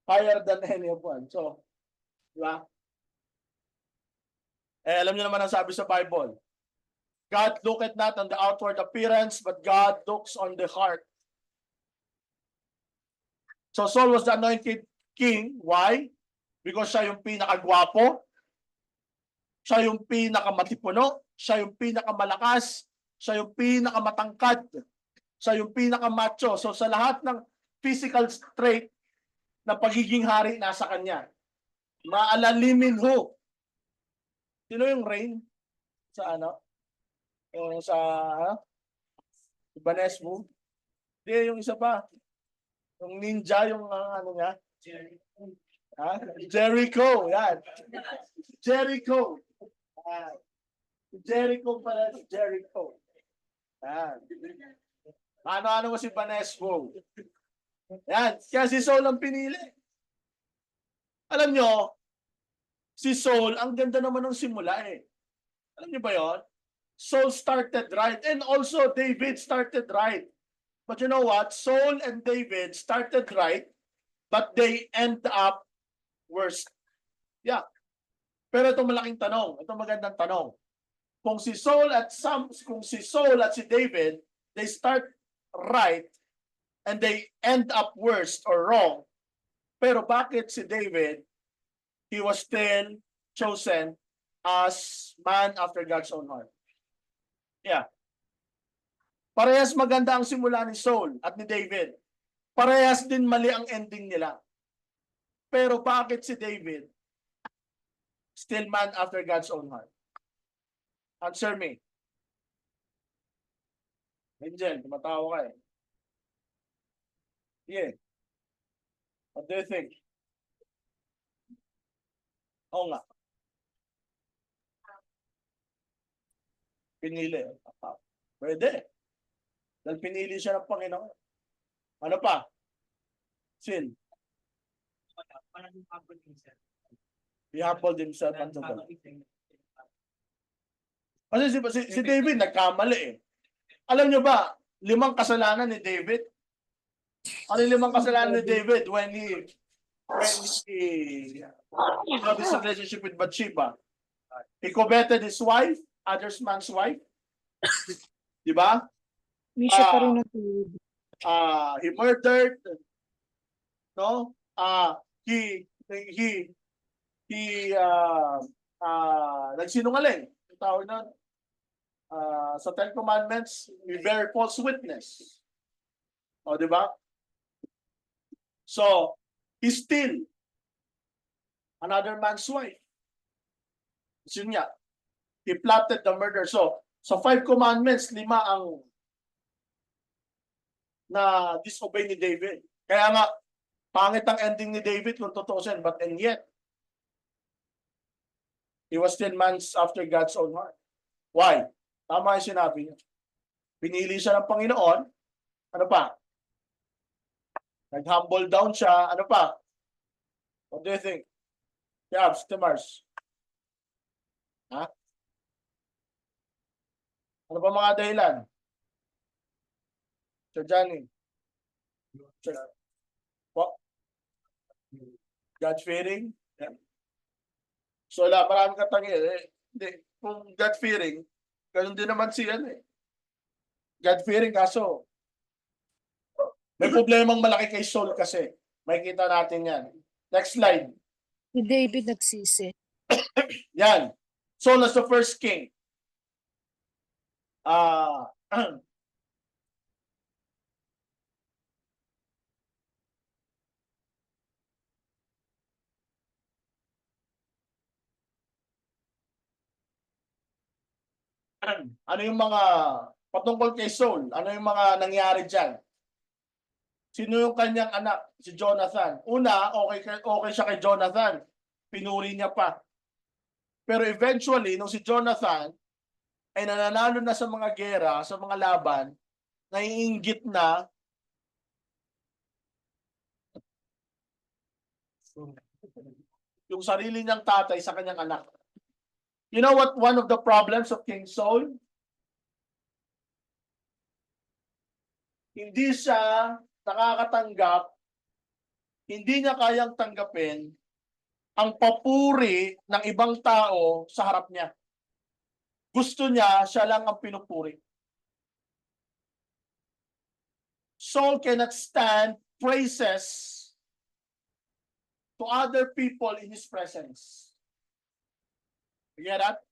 higher than any of one. So, diba? Eh, alam niyo naman ang sabi sa Bible. God looketh not on the outward appearance, but God looks on the heart. So Saul was the anointed king. Why? Because siya yung pinakagwapo, siya yung pinakamatipuno, siya yung pinakamalakas, siya yung pinakamatangkad, siya yung pinakamacho. So sa lahat ng physical trait na pagiging hari nasa kanya. Maalalimin ho. Sino yung reign? Sa ano? Yung sa Banesbu? Hindi, yung isa pa. Yung ninja, yung ano niya? Jericho. Yan. Jericho. Jericho pala. Jericho. Yan. Ano-ano mo si Banesbu? Yan. Kaya si Saul ang pinili. Alam nyo, si Saul, ang ganda naman ng simula eh. Alam nyo ba yun? Saul started right. And also, David started right. But you know what? Saul and David started right, but they end up worse. Yeah. Pero itong malaking tanong, itong magandang tanong. Kung si Saul at si David, they start right and they end up worse or wrong. Pero bakit si David, he was still chosen as man after God's own heart? Yeah. Parehas maganda ang simula ni Saul at ni David. Parehas din mali ang ending nila. Pero bakit si David still man after God's own heart? Answer me. Angel, tumatawa ka eh. Yeah. What do you think? Oo nga. Pinili. Pwede. Dahil pinili siya ng Panginoon. Ano pa? Sin. Parang yung humble himself. He humbled himself Parang unto God. parang- Kasi si David nagkamali eh. Alam nyo ba, 5 kasalanan ni David? Ano yung 5 kasalanan ni David when he had this relationship with Bathsheba? He coveted his wife, other's man's wife. Di ba? May siya pa rin ng tuwid. He murdered, no? He nagsinungaling. Ang tawag na sa Ten Commandments, we bear false witness. O, di ba? So, he steal another man's wife. Yun nga. He plotted the murder. So, sa 5 commandments, 5 ang na disobey ni David. Kaya nga, pangit ang ending ni David kung totoo siya. But and yet, he was 10 months after God's own heart. Why? Tama yung sinabi niya. Pinili siya ng Panginoon. Ano pa? Nag-humble down siya. Ano pa? What do you think? Yeah, Timars. Ha? Ano pa mga dahilan? Sir Johnny. What? God-fearing? Yeah. So, maraming katangi. Hindi. Kung God-fearing, ganun din naman siya eh. God-fearing kaso, may problemang malaki kay Saul kasi. Makikita natin yan. Next slide. Si David nagsisi. Yan. Saul as the first king. Ano yung mga patungkol kay Saul? Ano yung mga nangyari dyan? Sino yung kanyang anak? Si Jonathan. Una, okay siya kay Jonathan. Pinuri niya pa. Pero eventually, nung si Jonathan ay nananalo na sa mga gera, sa mga laban, naiinggit na yung sarili niyang tatay sa kanyang anak. You know what one of the problems of King Saul? Hindi siya nakakatanggap, hindi niya kayang tanggapin ang papuri ng ibang tao sa harap niya. Gusto niya, siya lang ang pinupuri. Saul cannot stand praises to other people in his presence. You get that?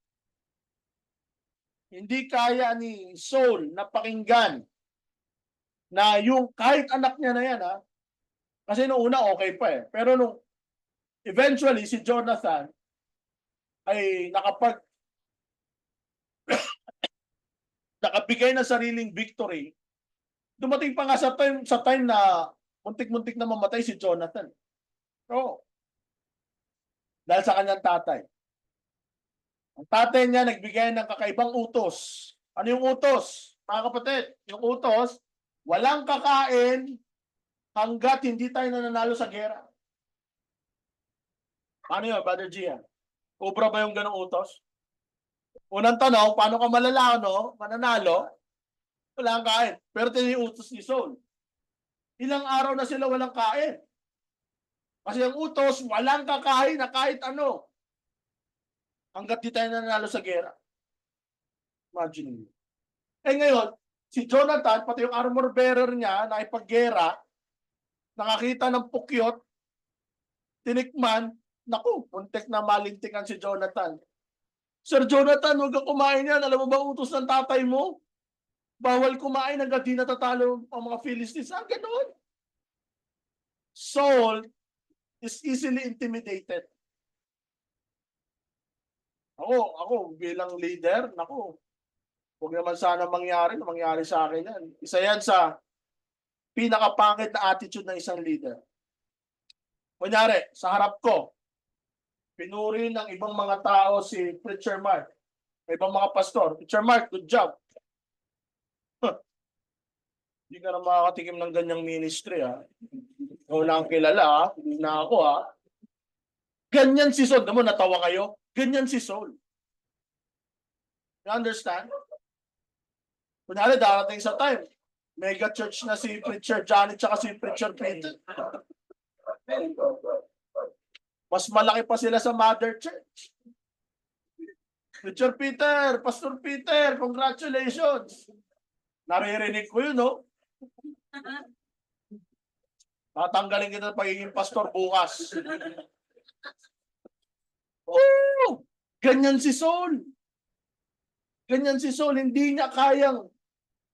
Hindi kaya ni Saul na pakinggan na yung kahit anak niya na yan kasi nung una okay pa eh. Pero nung eventually si Jonathan ay nakabigay ng sariling victory, dumating pa nga sa time na muntik-muntik na mamatay si Jonathan. Oo. Dahil sa kanyang tatay. Ang tatay niya nagbigay ng kakaibang utos. Ano yung utos? Mga kapatid, yung utos, walang kakain hanggat hindi tayo nananalo sa gera. Paano yun, Brother Gian? Obra ba yung ganong utos? Unang tanong, paano ka mananalo? Wala kang kain. Pero ito yung utos ni Saul. Ilang araw na sila walang kain. Kasi ang utos, walang kakain na kahit ano. Hanggat di tayo nanalo sa gera. Imagine mo. Eh ngayon, si Jonathan, pati yung armor bearer niya, nakipaggera, nakakita ng pukyot, tinikman, naku, muntik na malintikan si Jonathan. Sir Jonathan, huwag kang kumain yan. Alam mo ba utos ng tatay mo? Bawal kumain hanggang di natatalo ang mga Philistines. Ganon. Saul is easily intimidated. Ako bilang leader, naku, huwag naman sana mangyari sa akin yan. Isa yan sa pinakapangit na attitude ng isang leader. Kunyari, sa harap ko, Pinuri ng ibang mga tao si Preacher Mark. Ibang mga pastor. Preacher Mark, good job. Hindi ka na makakatikim ng ganyang ministry, ha? Ikaw na ang kilala, ha? Hindi na ako, ha? Ganyan si Saul. Naman, natawa kayo? Ganyan si Saul. You understand? Kunyari, darating sa time, mega church na si Preacher Johnny tsaka si Preacher Peter. Mas malaki pa sila sa mother church. Preacher Peter, Pastor Peter, congratulations. Naririnig ko yun, no? Tatanggalin kita ng pagiging pastor bukas. Oh! Ganyan si Saul. Ganyan si Saul, hindi niya kayang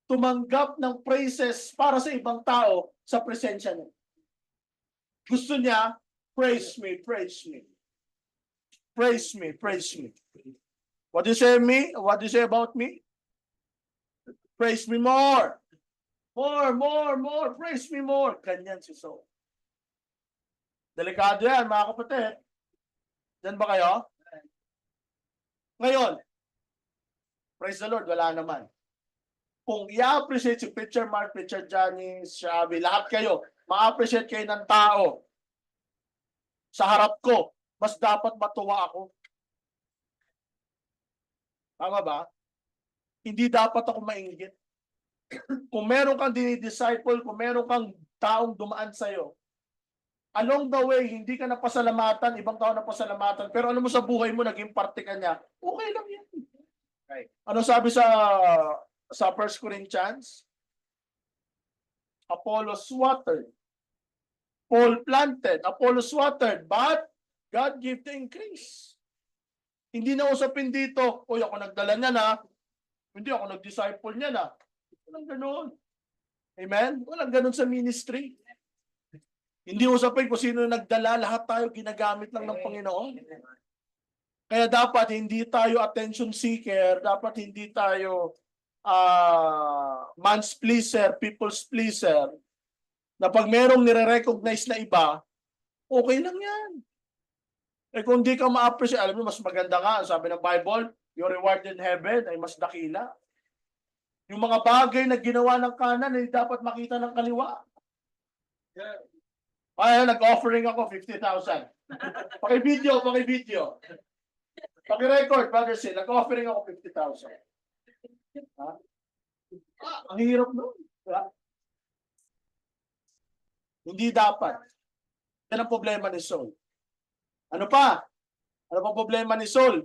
tumanggap ng praises para sa ibang tao sa presensya niya. Gusto niya, praise me, praise me. Praise me, praise me. What do you say me? What do you say about me? Praise me more. More, more, more. Praise me more. Ganyan si Saul. Delikado yan, mga kapatid. Diyan ba kayo? Ngayon, praise the Lord, wala naman. Kung i-appreciate si Preacher Mark, Preacher Johnny, Shabby, lahat kayo, ma-appreciate kayo ng tao sa harap ko, mas dapat matuwa ako. Tama ba? Hindi dapat ako mainggit. Kung meron kang dinidisciple, kung meron kang taong dumaan sa'yo, along the way, hindi ka napasalamatan, ibang tao napasalamatan, pero alam mo sa buhay mo, naging parte ka niya, okay lang yan. Okay. Ano sabi sa 1 Corinthians? Apollos watered, Paul planted, Apollos watered, but God gave the increase. Hindi na usapin dito, uy, ako nagdala niya na, hindi ako nag-disciple niya na. Walang ganun. Amen? Walang ganun sa ministry. Hindi usapin kung sino nagdala, lahat tayo ginagamit lang ng Panginoon. Kaya dapat hindi tayo attention seeker, dapat hindi tayo man's pleaser, people's pleaser, na pag merong nire-recognize na iba, okay lang yan. Eh kung di ka ma-appreciate, alam mo, mas maganda nga, sabi ng Bible, your reward in heaven ay mas dakila. Yung mga bagay na ginawa ng kanan ay dapat makita ng kaliwa. Ay, nag-offering ako 50,000. Paki-video, paki-video. Paki-record, Brother Sin, nag-offering ako 50,000. Ha? Ang hirap nun. Diba? Hindi dapat. Yan ang problema ni Saul. Ano pa? Ano pa problema ni Saul?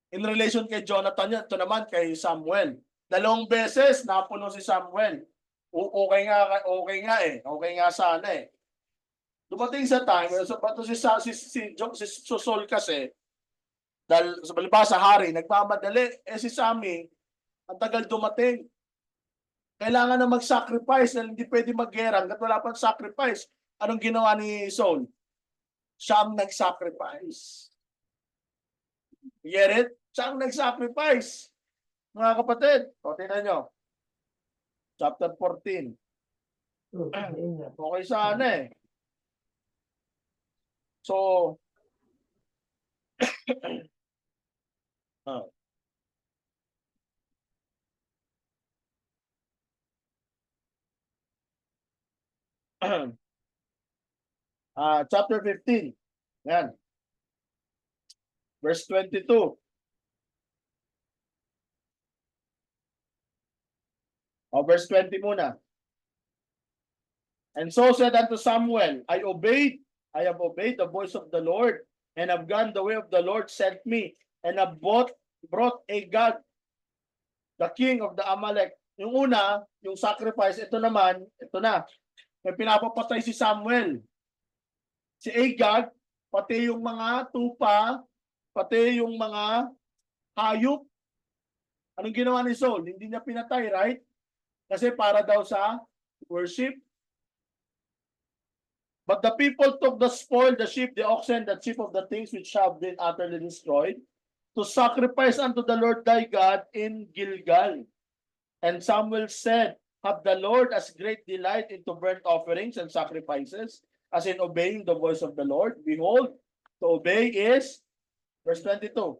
In relation kay Jonathan yan, ito naman kay Samuel. 2 beses napuno si Samuel. Okay nga eh. Okay nga sana eh. Dumating sa time, si Saul kasi, dahil sa hari, nagmamadali, si Sammy, ang tagal dumating. Kailangan na mag-sacrifice na hindi pwede mag-gera hanggat wala pang sacrifice. Anong ginawa ni Saul? Siya ang nag-sacrifice. Get it? Siya ang nag-sacrifice. Mga kapatid, o tingnan nyo. Chapter 14. Okay sana eh. So, chapter 15. Yan. Verse 22. O, verse 20 muna. And so said unto Samuel, I have obeyed the voice of the Lord, and have gone the way of the Lord sent me, and have brought Agag, the king of the Amalek. Yung una, yung sacrifice, ito naman, ito na. May pinapapatay si Samuel. Si Agag, pati yung mga tupa, pati yung mga hayop. Anong ginawa ni Saul? Hindi niya pinatay, right? Kasi para daw sa worship. But the people took the spoil, the sheep, the oxen, the chief of the things which have been utterly destroyed, to sacrifice unto the Lord thy God in Gilgal. And Samuel said, have the Lord as great delight into burnt offerings and sacrifices, as in obeying the voice of the Lord? Behold, To obey is, verse 22. To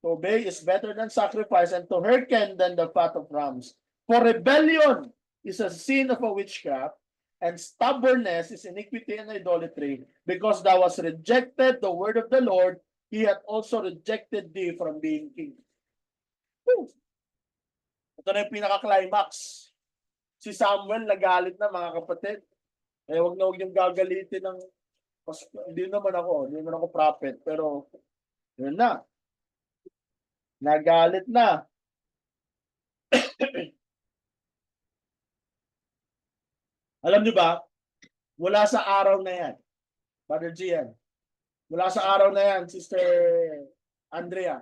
obey is better than sacrifice, and to hearken than the fat of rams. For rebellion is a sin of a witchcraft, and stubbornness is iniquity and idolatry. Because thou hast rejected the word of the Lord, he hath also rejected thee from being king. Woo! Ito na yung pinaka-climax. Si Samuel nagalit na, mga kapatid. Eh, wag na wag niyong gagalitin ng hindi naman ako prophet, pero yun na. Nagalit na. Alam niyo ba, mula sa araw na yan, Brother Gian, mula sa araw na yan, Sister Andrea,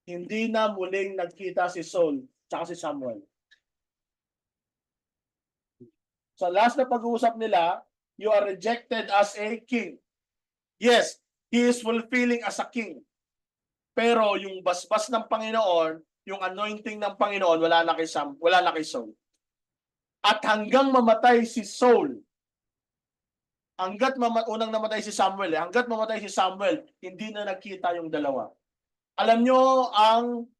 hindi na muling nagkita si Saul tsaka si Samuel. Sa last na pag-uusap nila, you are rejected as a king. Yes, he is fulfilling as a king. Pero yung basbas ng Panginoon, yung anointing ng Panginoon, wala na kay Saul. At hanggang mamatay si Saul, unang namatay si Samuel, hanggat mamatay si Samuel, hindi na nagkita yung dalawa. Alam nyo ang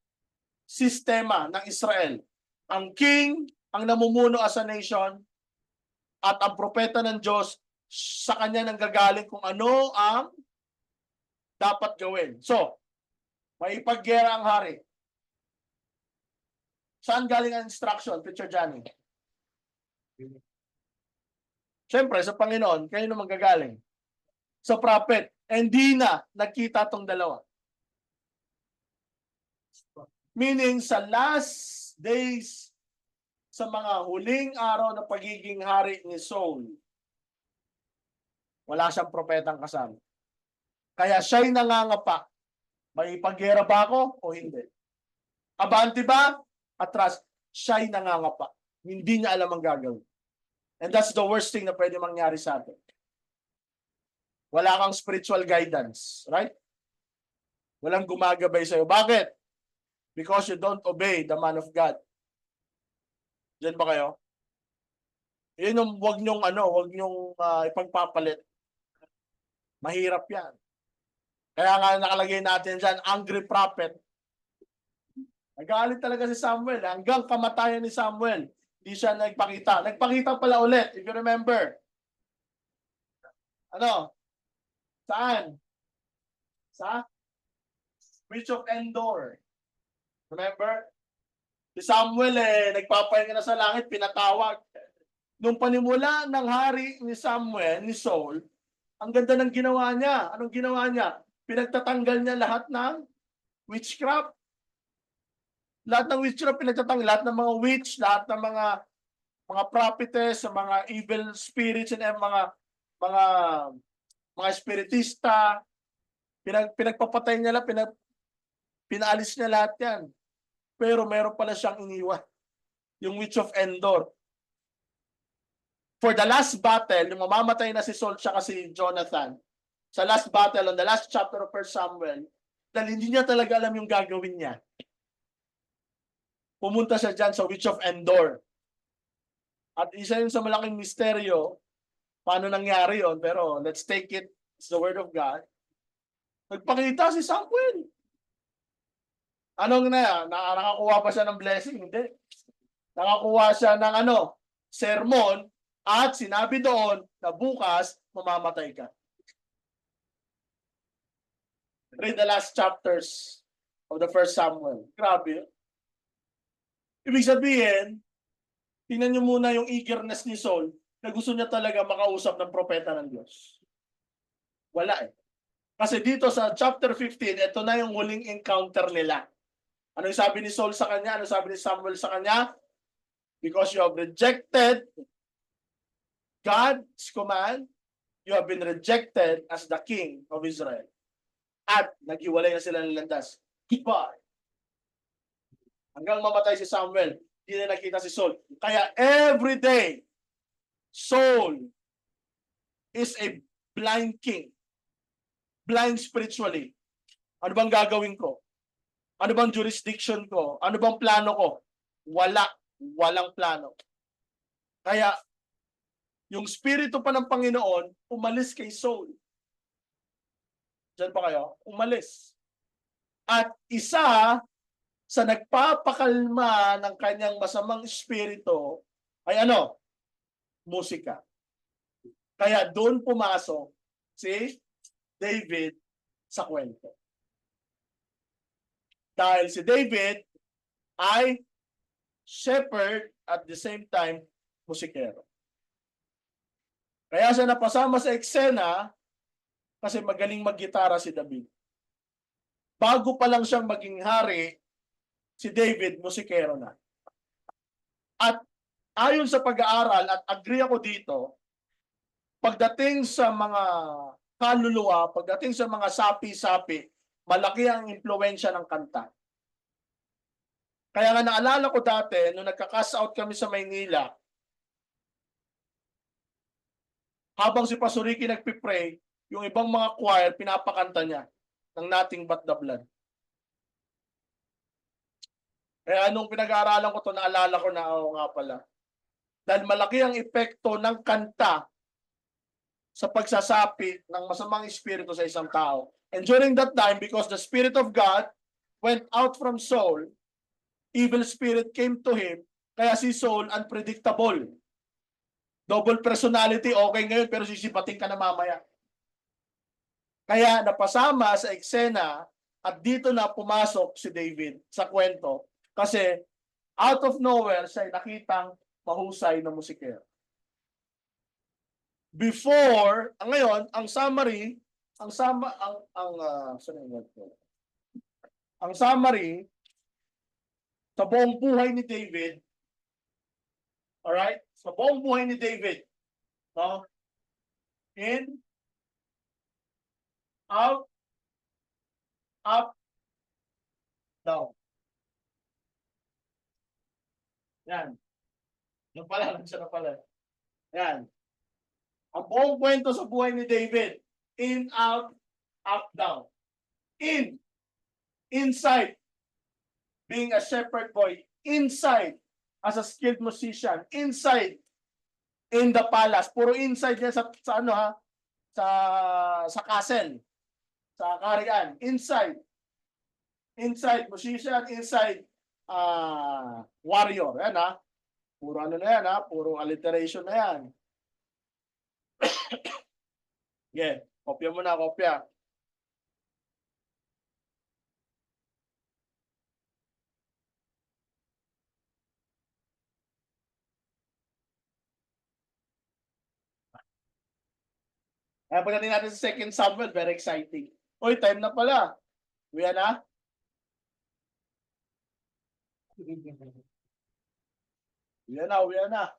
sistema ng Israel. Ang king, ang namumuno as a nation, at ang propeta ng Diyos, sa kanya nang gagaling kung ano ang dapat gawin. So, may ipaggera ang hari. Saan galing ang instruction, Preacher Johnny? Siyempre, sa Panginoon, kayo naman gagaling. Sa prophet, hindi na nagkita tong dalawa. Meaning, sa last days, sa mga huling araw na pagiging hari ni Saul, wala siyang propetang kasama. Kaya siya'y nangangapa. May ipaggera ba ako o hindi? Abante ba? Atras. Siya'y nangangapa. Hindi niya alam ang gagawin. And that's the worst thing na pwede mangyari sa atin. Wala kang spiritual guidance. Right? Walang gumagabay sa'yo. Bakit? Because you don't obey the man of God. Diyan ba kayo? Yun yung wag nyong ipagpapalit. Mahirap yan. Kaya nga nakalagay natin dyan, angry prophet. Nagalit talaga si Samuel. Hanggang kamatayan ni Samuel, hindi siya nagpakita. Nagpakita pala ulit, if you remember. Ano? Saan? Sa Bridge of Endor. Remember? Si Samuel nagpapahinga na sa langit, pinatawag. Nung panimula ng hari ni Samuel, ni Saul, ang ganda ng ginawa niya. Anong ginawa niya? Pinagtatanggal niya lahat ng witchcraft. Lahat ng witchcraft pinagtatanggal. Lahat ng mga witch, lahat ng mga prophetess, mga evil spirits, and mga spiritista. Pinagpapatay niya lang, pinaalis niya lahat yan. Pero meron pala siyang iniwan. Yung Witch of Endor. For the last battle, yung mamamatay na si Saul tsaka si Jonathan, sa last battle, on the last chapter of 1 Samuel, dahil hindi niya talaga alam yung gagawin niya. Pumunta siya dyan sa Witch of Endor. At isa yun sa malaking misteryo, paano nangyari yon, pero let's take it, it's the word of God. Nagpakita si Samuel. Anong nakakuha pa siya ng blessing? Hindi. Nakakuha siya ng sermon, at sinabi doon na bukas, mamamatay ka. Read the last chapters of the 1 Samuel. Grabe. Ibig sabihin, tingnan niyo muna yung eagerness ni Saul na gusto niya talaga makausap ng propeta ng Diyos. Wala Kasi dito sa chapter 15, ito na yung huling encounter nila. Ano yung sabi ni Saul sa kanya? Ano sabi ni Samuel sa kanya? Because you have rejected God's command, you have been rejected as the king of Israel. At naghiwalay na sila ng landas. Goodbye. Hanggang mamatay si Samuel, hindi na nakita si Saul. Kaya every day, Saul is a blind king. Blind spiritually. Ano bang gagawin ko? Ano bang jurisdiction ko? Ano bang plano ko? Walang plano. Kaya, yung spirito pa ng Panginoon, umalis kay Saul. Diyan ba kayo? Umalis. At isa sa nagpapakalma ng kanyang masamang espiritu ay ano? Musika. Kaya doon pumasok si David sa kwento. Dahil si David ay shepherd at the same time musikero. Kaya siya napasama sa eksena kasi magaling maggitara si David. Bago pa lang siyang maging hari, si David musikero na. At ayon sa pag-aaral, at agree ako dito, pagdating sa mga kaluluwa, pagdating sa mga sapi-sapi, malaki ang impluwensya ng kanta. Kaya nga naalala ko dati, nung nagka-cast out kami sa Maynila, habang si Pastor Ricky nagpipray, yung ibang mga choir, pinapakanta niya ng Nothing But the Blood. Kaya nung pinag-aaralan ko to, naalala ko na, oo nga pala. Dahil malaki ang epekto ng kanta sa pagsasapi ng masamang espiritu sa isang tao. And during that time, because the Spirit of God went out from Saul, evil spirit came to him, kaya si Saul unpredictable. Double personality, okay ngayon, pero sisipating ka na mamaya. Kaya napasama sa eksena at dito na pumasok si David sa kwento kasi out of nowhere siya nakitang mahusay na musikero. Before, ngayon, ang summary, ang summary sa buong buhay ni David, alright? Sa buong buhay ni David, no? In, out, up, down. Yan. Yan pala, nandiyan na pala. Yan. Ang buong kwento sa buhay ni David, in, out, up, down. In, inside, being a shepherd boy, inside, as a skilled musician, inside, in the palace, puro inside yan sa ano ha, sa castle, sa kaharian, inside, musician, inside, warrior, yan ha, puro ano na yan ha, puro alliteration na yan. Yeah, kopya mo na, kopya. Kaya pagdating natin sa 2 Samuel, very exciting. Uy, time na pala. Uwi na? Uwi na.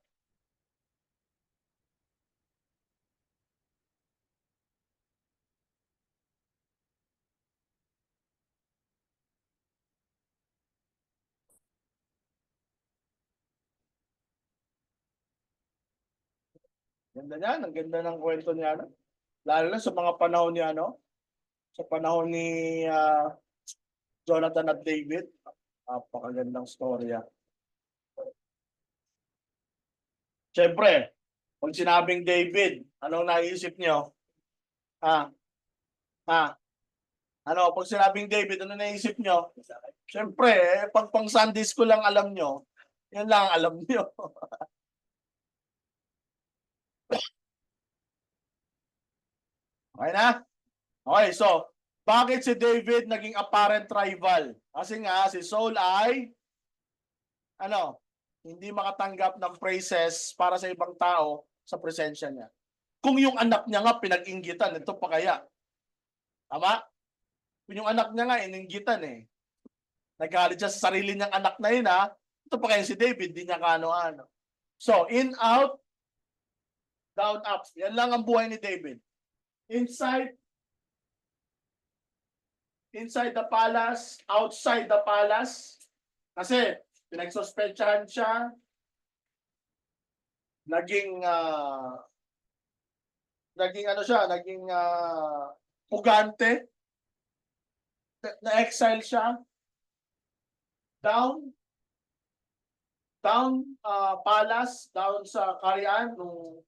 Ganda niyan, ang ganda ng kwento niya. Ano? Lalo na sa mga panahon ni ano, sa panahon ni Jonathan at David. Napakagandang storya. Siyempre, pag sinabing David, anong naisip niyo? Ano, pag sinabing David, ano naisip niyo? Siyempre, pag pang Sunday school lang alam niyo, yan lang ang alam niyo. Okay na? Okay, so, bakit si David naging apparent rival? Kasi nga, si Saul ay, ano, hindi makatanggap ng praises para sa ibang tao sa presensya niya. Kung yung anak niya nga pinag-inggitan, ito pa kaya? Tama? Kung yung anak niya nga ininggitan eh. Nagalit siya sa sarili niyang anak na yun ha. Ito pa kaya si David, di niya kaano-ano. So, in, out, down, up. Yan lang ang buhay ni David. Inside the palace, outside the palace. Kasi, pinagsuspensyahan siya. Naging pugante. Na-exile siya. Down palace, down sa kaharian nung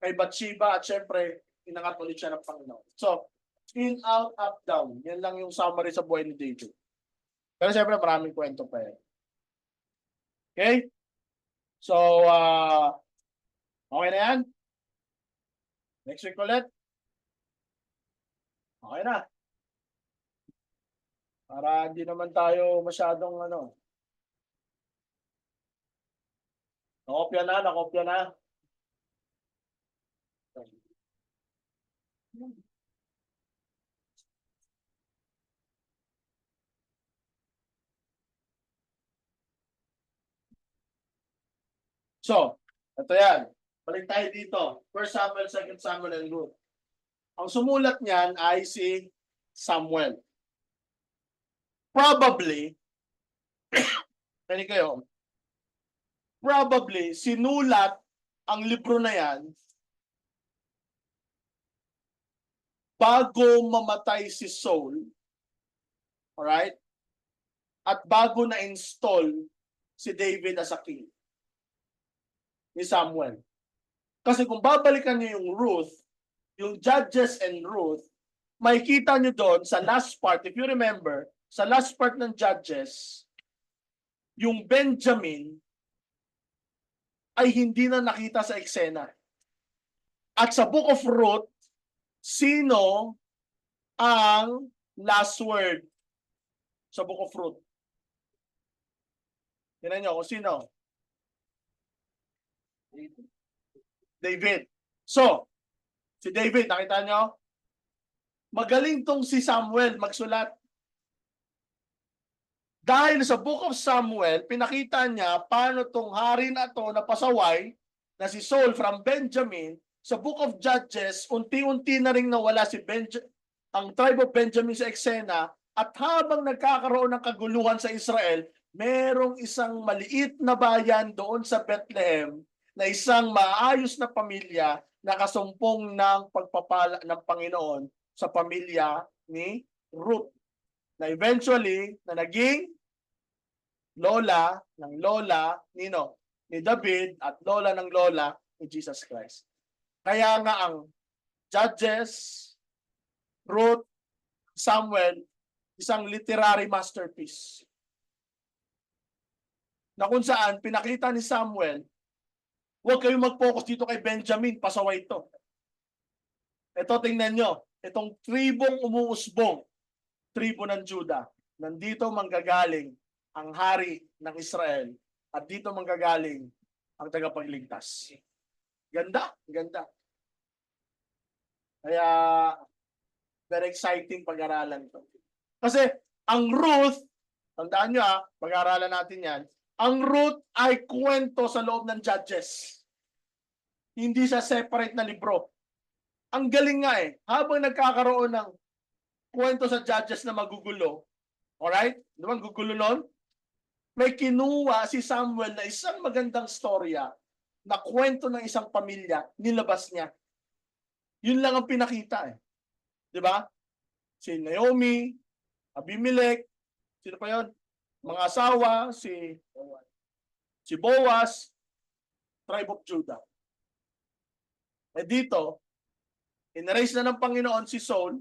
kay Bathsheba at syempre inangat ulit siya ng Panginoon. So, In, out, up, down. Yan lang yung summary sa buhay ni David. Pero syempre maraming kwento pa yan. Okay? So, okay na yan? Next week ulit? Okay na. Para hindi naman tayo masyadong ano. Nakopya na, nakopya na. So, ito yan. Balik tayo dito. 1 Samuel, 2 Samuel, and Ruth. Ang sumulat niyan ay si Samuel. Probably, kani kayo, probably, sinulat ang libro na yan bago mamatay si Saul. Alright? At bago na-install si David as a king. Ni Samuel. Kasi kung babalikan niyo yung Ruth, yung Judges and Ruth, makikita niyo doon sa last part, if you remember, sa last part ng Judges, yung Benjamin ay hindi na nakita sa eksena. At sa Book of Ruth, sino ang last word sa Book of Ruth? Tingnan niyo kung sino. David. So, si David, nakita niyo? Magaling tong si Samuel magsulat. Dahil sa Book of Samuel, pinakita niya paano tong hari na to na pasaway, na si Saul from Benjamin, sa Book of Judges, unti-unti na rin nawala si ang tribe of Benjamin sa eksena, at habang nagkakaroon ng kaguluhan sa Israel, merong isang maliit na bayan doon sa Bethlehem na isang maayos na pamilya na kasumpong ng pagpapala ng Panginoon sa pamilya ni Ruth, na eventually na naging lola ng lola ni David at lola ng lola ni Jesus Christ. Kaya nga ang Judges, Ruth, Samuel, isang literary masterpiece na kung saan pinakita ni Samuel, huwag kayong mag-focus dito kay Benjamin, pasaway ito. Ito, tingnan nyo, itong tribong umuusbong, tribo ng Juda, nandito manggagaling ang hari ng Israel at dito manggagaling ang tagapagligtas. Ganda, ganda. Kaya, very exciting pag-aralan to. Kasi, ang Ruth, tandaan nyo pag-aralan natin yan, ang Ruth ay kwento sa loob ng Judges. Hindi siya separate na libro. Ang galing nga habang nagkakaroon ng kwento sa Judges na magugulo, alright? Di ba, gugulo nun? May kinuha si Samuel na isang magandang storya na kwento ng isang pamilya, nilabas niya. Yun lang ang pinakita Di ba? Si Naomi, Abimelech, sino pa yun? Mga asawa, si Boaz, tribe of Judah. Dito, in-raise na ng Panginoon si Saul,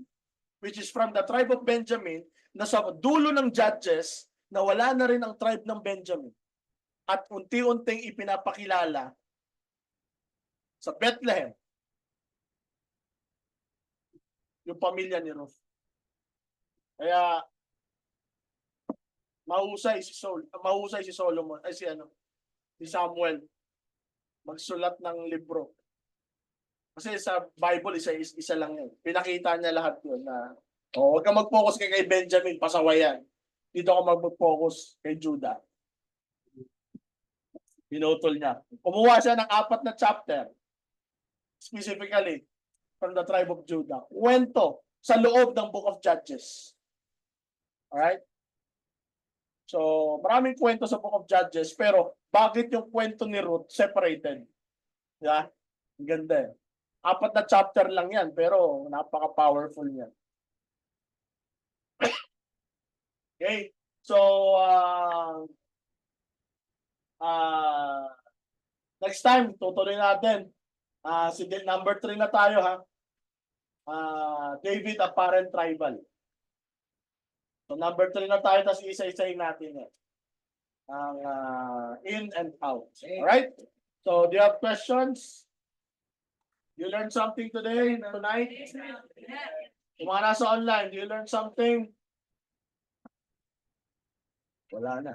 which is from the tribe of Benjamin, na sa dulo ng Judges, na wala na rin ang tribe ng Benjamin. At unti-unting ipinapakilala sa Bethlehem yung pamilya ni Ruth. Kaya mahusay si Solomon, si Samuel magsulat ng libro. Kasi sa Bible isa lang yun. Pinakita niya lahat yun na huwag kang mag-focus kay Benjamin, pasawayan. Dito ako mag-focus kay Judah. Pinutol niya. Kumuha siya ng 4 na chapter, specifically from the tribe of Judah. Kwento sa loob ng Book of Judges. Alright? So, maraming kwento sa Book of Judges, pero bakit yung kwento ni Ruth separated? Yeah? Ang ganda 4 na chapter lang yan, pero napaka-powerful niyan. Okay? So, next time, tutuloy natin. Number 3 na tayo David apparent tribal. So number 3 na tayo, tapos isa-isayin natin eh. Ang in and out. Alright? So do you have questions? You learned something today, tonight? Yung mga nasa online, do you learn something? Wala na.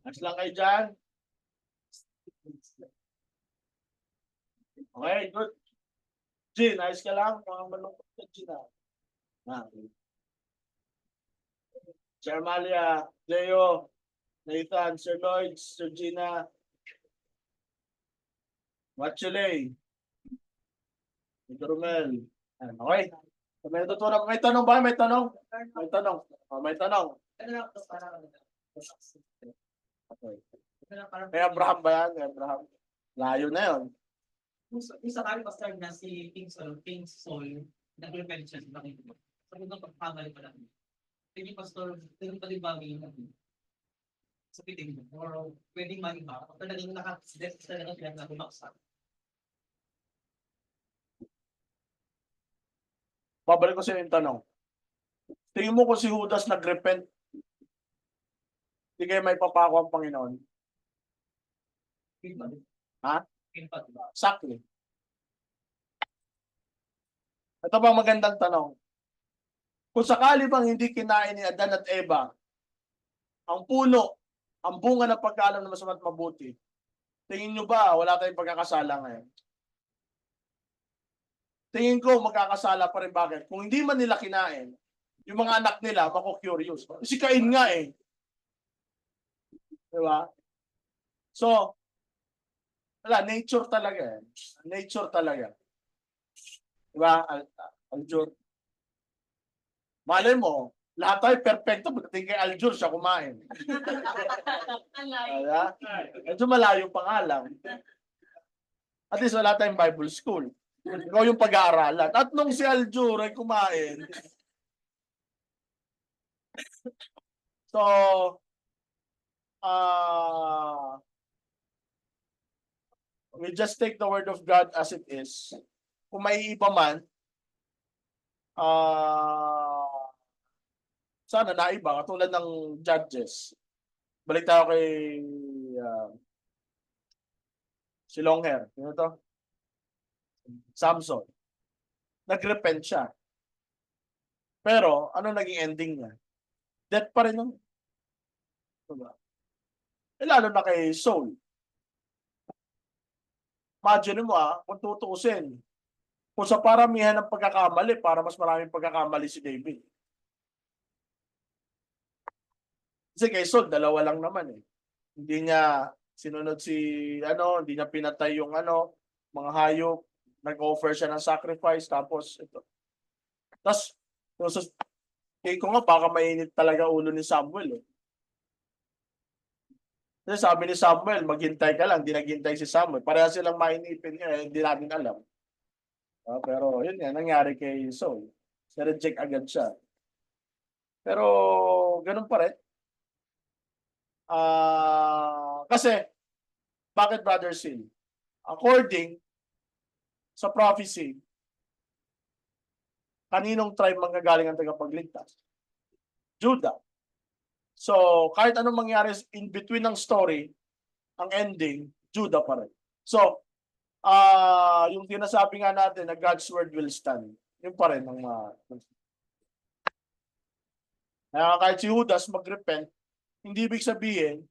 Ayos lang kayo dyan. Okay, good. Jin, ayos ka lang. Mga malungkot ka, Jin. Sir Malia, Leo, Nathan, Sir Lloyd, Sir Gina, Machule, Romel. Okay. So, may natutunan. May tanong ba? May tanong? May tanong. Oh, may tanong. Ano lang, tapos parang Okay. parang Kay Abraham ba yan? Kay Abraham. Layo na yun. yung sa kami pastor na si King Sol, nag-repent siya sa akin. Sabi ko pagkakamali pa lang. Sige pastor, tingin pa din ba sa piting mo? Or pwedeng maiba? Talagang nakasidest talaga sila na bumaksak. Babalik ko sa yung tanong. Tingin mo kung si Judas nag-repent, hindi kayo may papako ang Panginoon? King pa din. Ha? King pa din. Exactly. Ito bang magandang tanong? Kung sakali bang hindi kinain ni Adan at Eva, ang puno, ang bunga ng pagkaalam na masama at mabuti, tingin nyo ba wala tayong pagkakasala ngayon? Tingin ko magkakasala pa rin. Bakit? Kung hindi man nila kinain, yung mga anak nila, mako-curious. Si Cain nga eh. Diba? So, wala, nature talaga eh. Nature talaga. Diba? Aljur. Malay mo, lahat tayo perfecto. Pagdating kay Aljur, siya kumain. Diba? Medyo malayo pa nga lang. At least wala tayong Bible school. Ikaw yung pag-aaralan. At nung si Aljur ay kumain, so, we just take the word of God as it is. Kung may iba man, sana naiba, katulad ng Judges. Balik tayo kay si Longhair. Ano to? Samson. Nag-repent siya. Pero, ano naging ending niya? Death pa rin naman. Diba? Eh, lalo na kay Saul. Imagine mo kung tutuusin. Kung sa paramihan ng pagkakamali, para mas maraming pagkakamali si David. Kasi kay Saul, dalawa lang naman eh. Hindi niya sinunod hindi niya pinatay yung mga hayop, nag-offer siya ng sacrifice, tapos ito. Tapos, kaya ko nga, baka mainit talaga ulo ni Samuel eh. Kasi sabi ni Samuel, maghintay ka lang, hindi naghintay si Samuel. Pareha silang mainipin, hindi namin alam. Pero yun nga, nangyari kay Saul. Na-reject agad siya. Pero, ganun pa rin. Kasi, bakit Brother Sin? According sa prophecy, kaninong tribe manggagaling ang tagapagligtas? Judah. So, kahit anong mangyari in between ng story, ang ending, Judah pa rin. So, yung tinasabi nga natin na God's word will stand. Yun pa rin ang kahit si Judas mag-repent, hindi ibig sabihin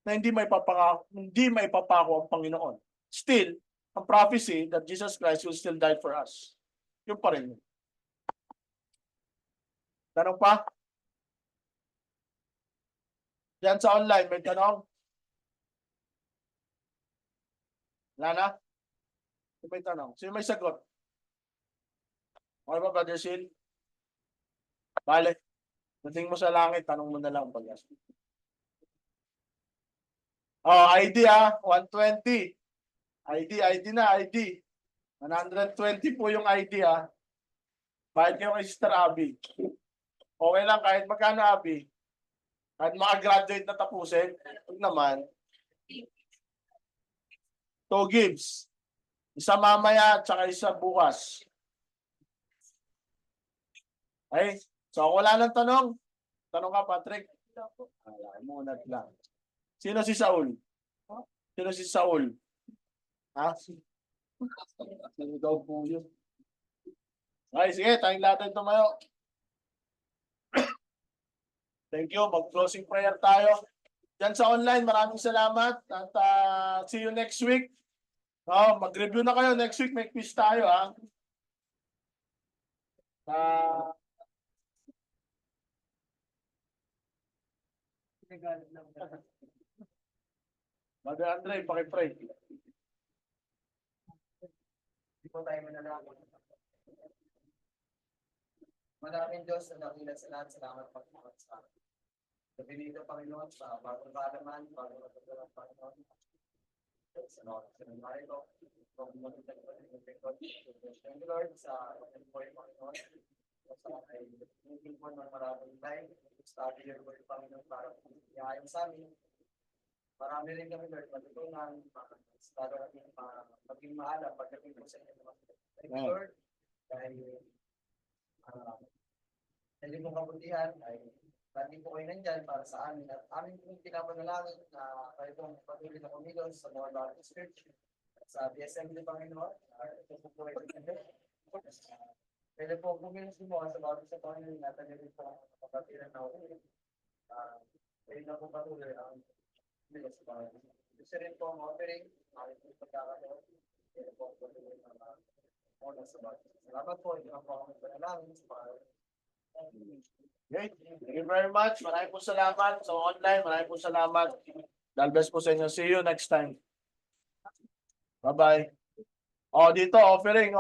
na hindi may papako ang Panginoon. Still, ang prophecy that Jesus Christ will still die for us. Yun pa rin. Tanong pa? Diyan sa online, may tanong? Wala na? May tanong. Sino may sagot? Okay ba, Brother Sil? Bale. Dating mo sa langit, tanong mo na lang pag ID 120. ID na, ID. 120 po yung ID Bayad kayo kay Sister Abby. Okay lang, kahit magkano Abby? Kahit makagraduate na tapusin, huwag naman. 2 gives. Isa mamaya, tsaka isa bukas. Okay? So, kung wala nang tanong, tanong ka, Patrick. Muna lang. Sino si Saul? Sino si Saul? Ha? Sino daw po yun? Okay, sige, tayong lahat ay tumayo. Thank you. Mag-closing prayer tayo. Diyan sa online, maraming salamat. At see you next week. Mag-review na kayo. Next week may quiz tayo. Mother Andre, pakipray. Hindi po tayo manalangin. Maraming Diyos na nakilala sa lahat. Salamat Panginoon sa akin. Sabi dito Panginoon sa bagong kaalaman, bagong natagalang Panginoon. Sa Lord, sa nangyari ko, kung mamunta ko ng record, thank you Lord sa buhay Panginoon. Sa ay hindi po ng maraming time. Study your word Panginoon para iayang sa amin. Marami rin kami Lord matutunan, study namin maging maalam pagdating po sa inyo. Thank you Lord. Dahil hindi mong kabutihan ay lagi po kayo nandyan para sa amin at amin pong pinapanalangin na kayo pong patuloy na kumilos sa mga Lord Scripture sa DSM ni Panginoon. Ito po po ay pwede po kumilos mo sa bawat sa Panginoon na tayo po ang kapatiran na ulit. Pwede na po patuloy ang kumilos sa Panginoon. Gusto rin po ang offering, amin po pagkakataon. Pwede po patuloy na una sa bawat. Salamat po, ito ang po ang panalangin sa Panginoon. Okay. Thank you very much. Maraming po salamat. So online, maraming po salamat. God bless po sa inyo. See you next time. Bye-bye. Dito, offering.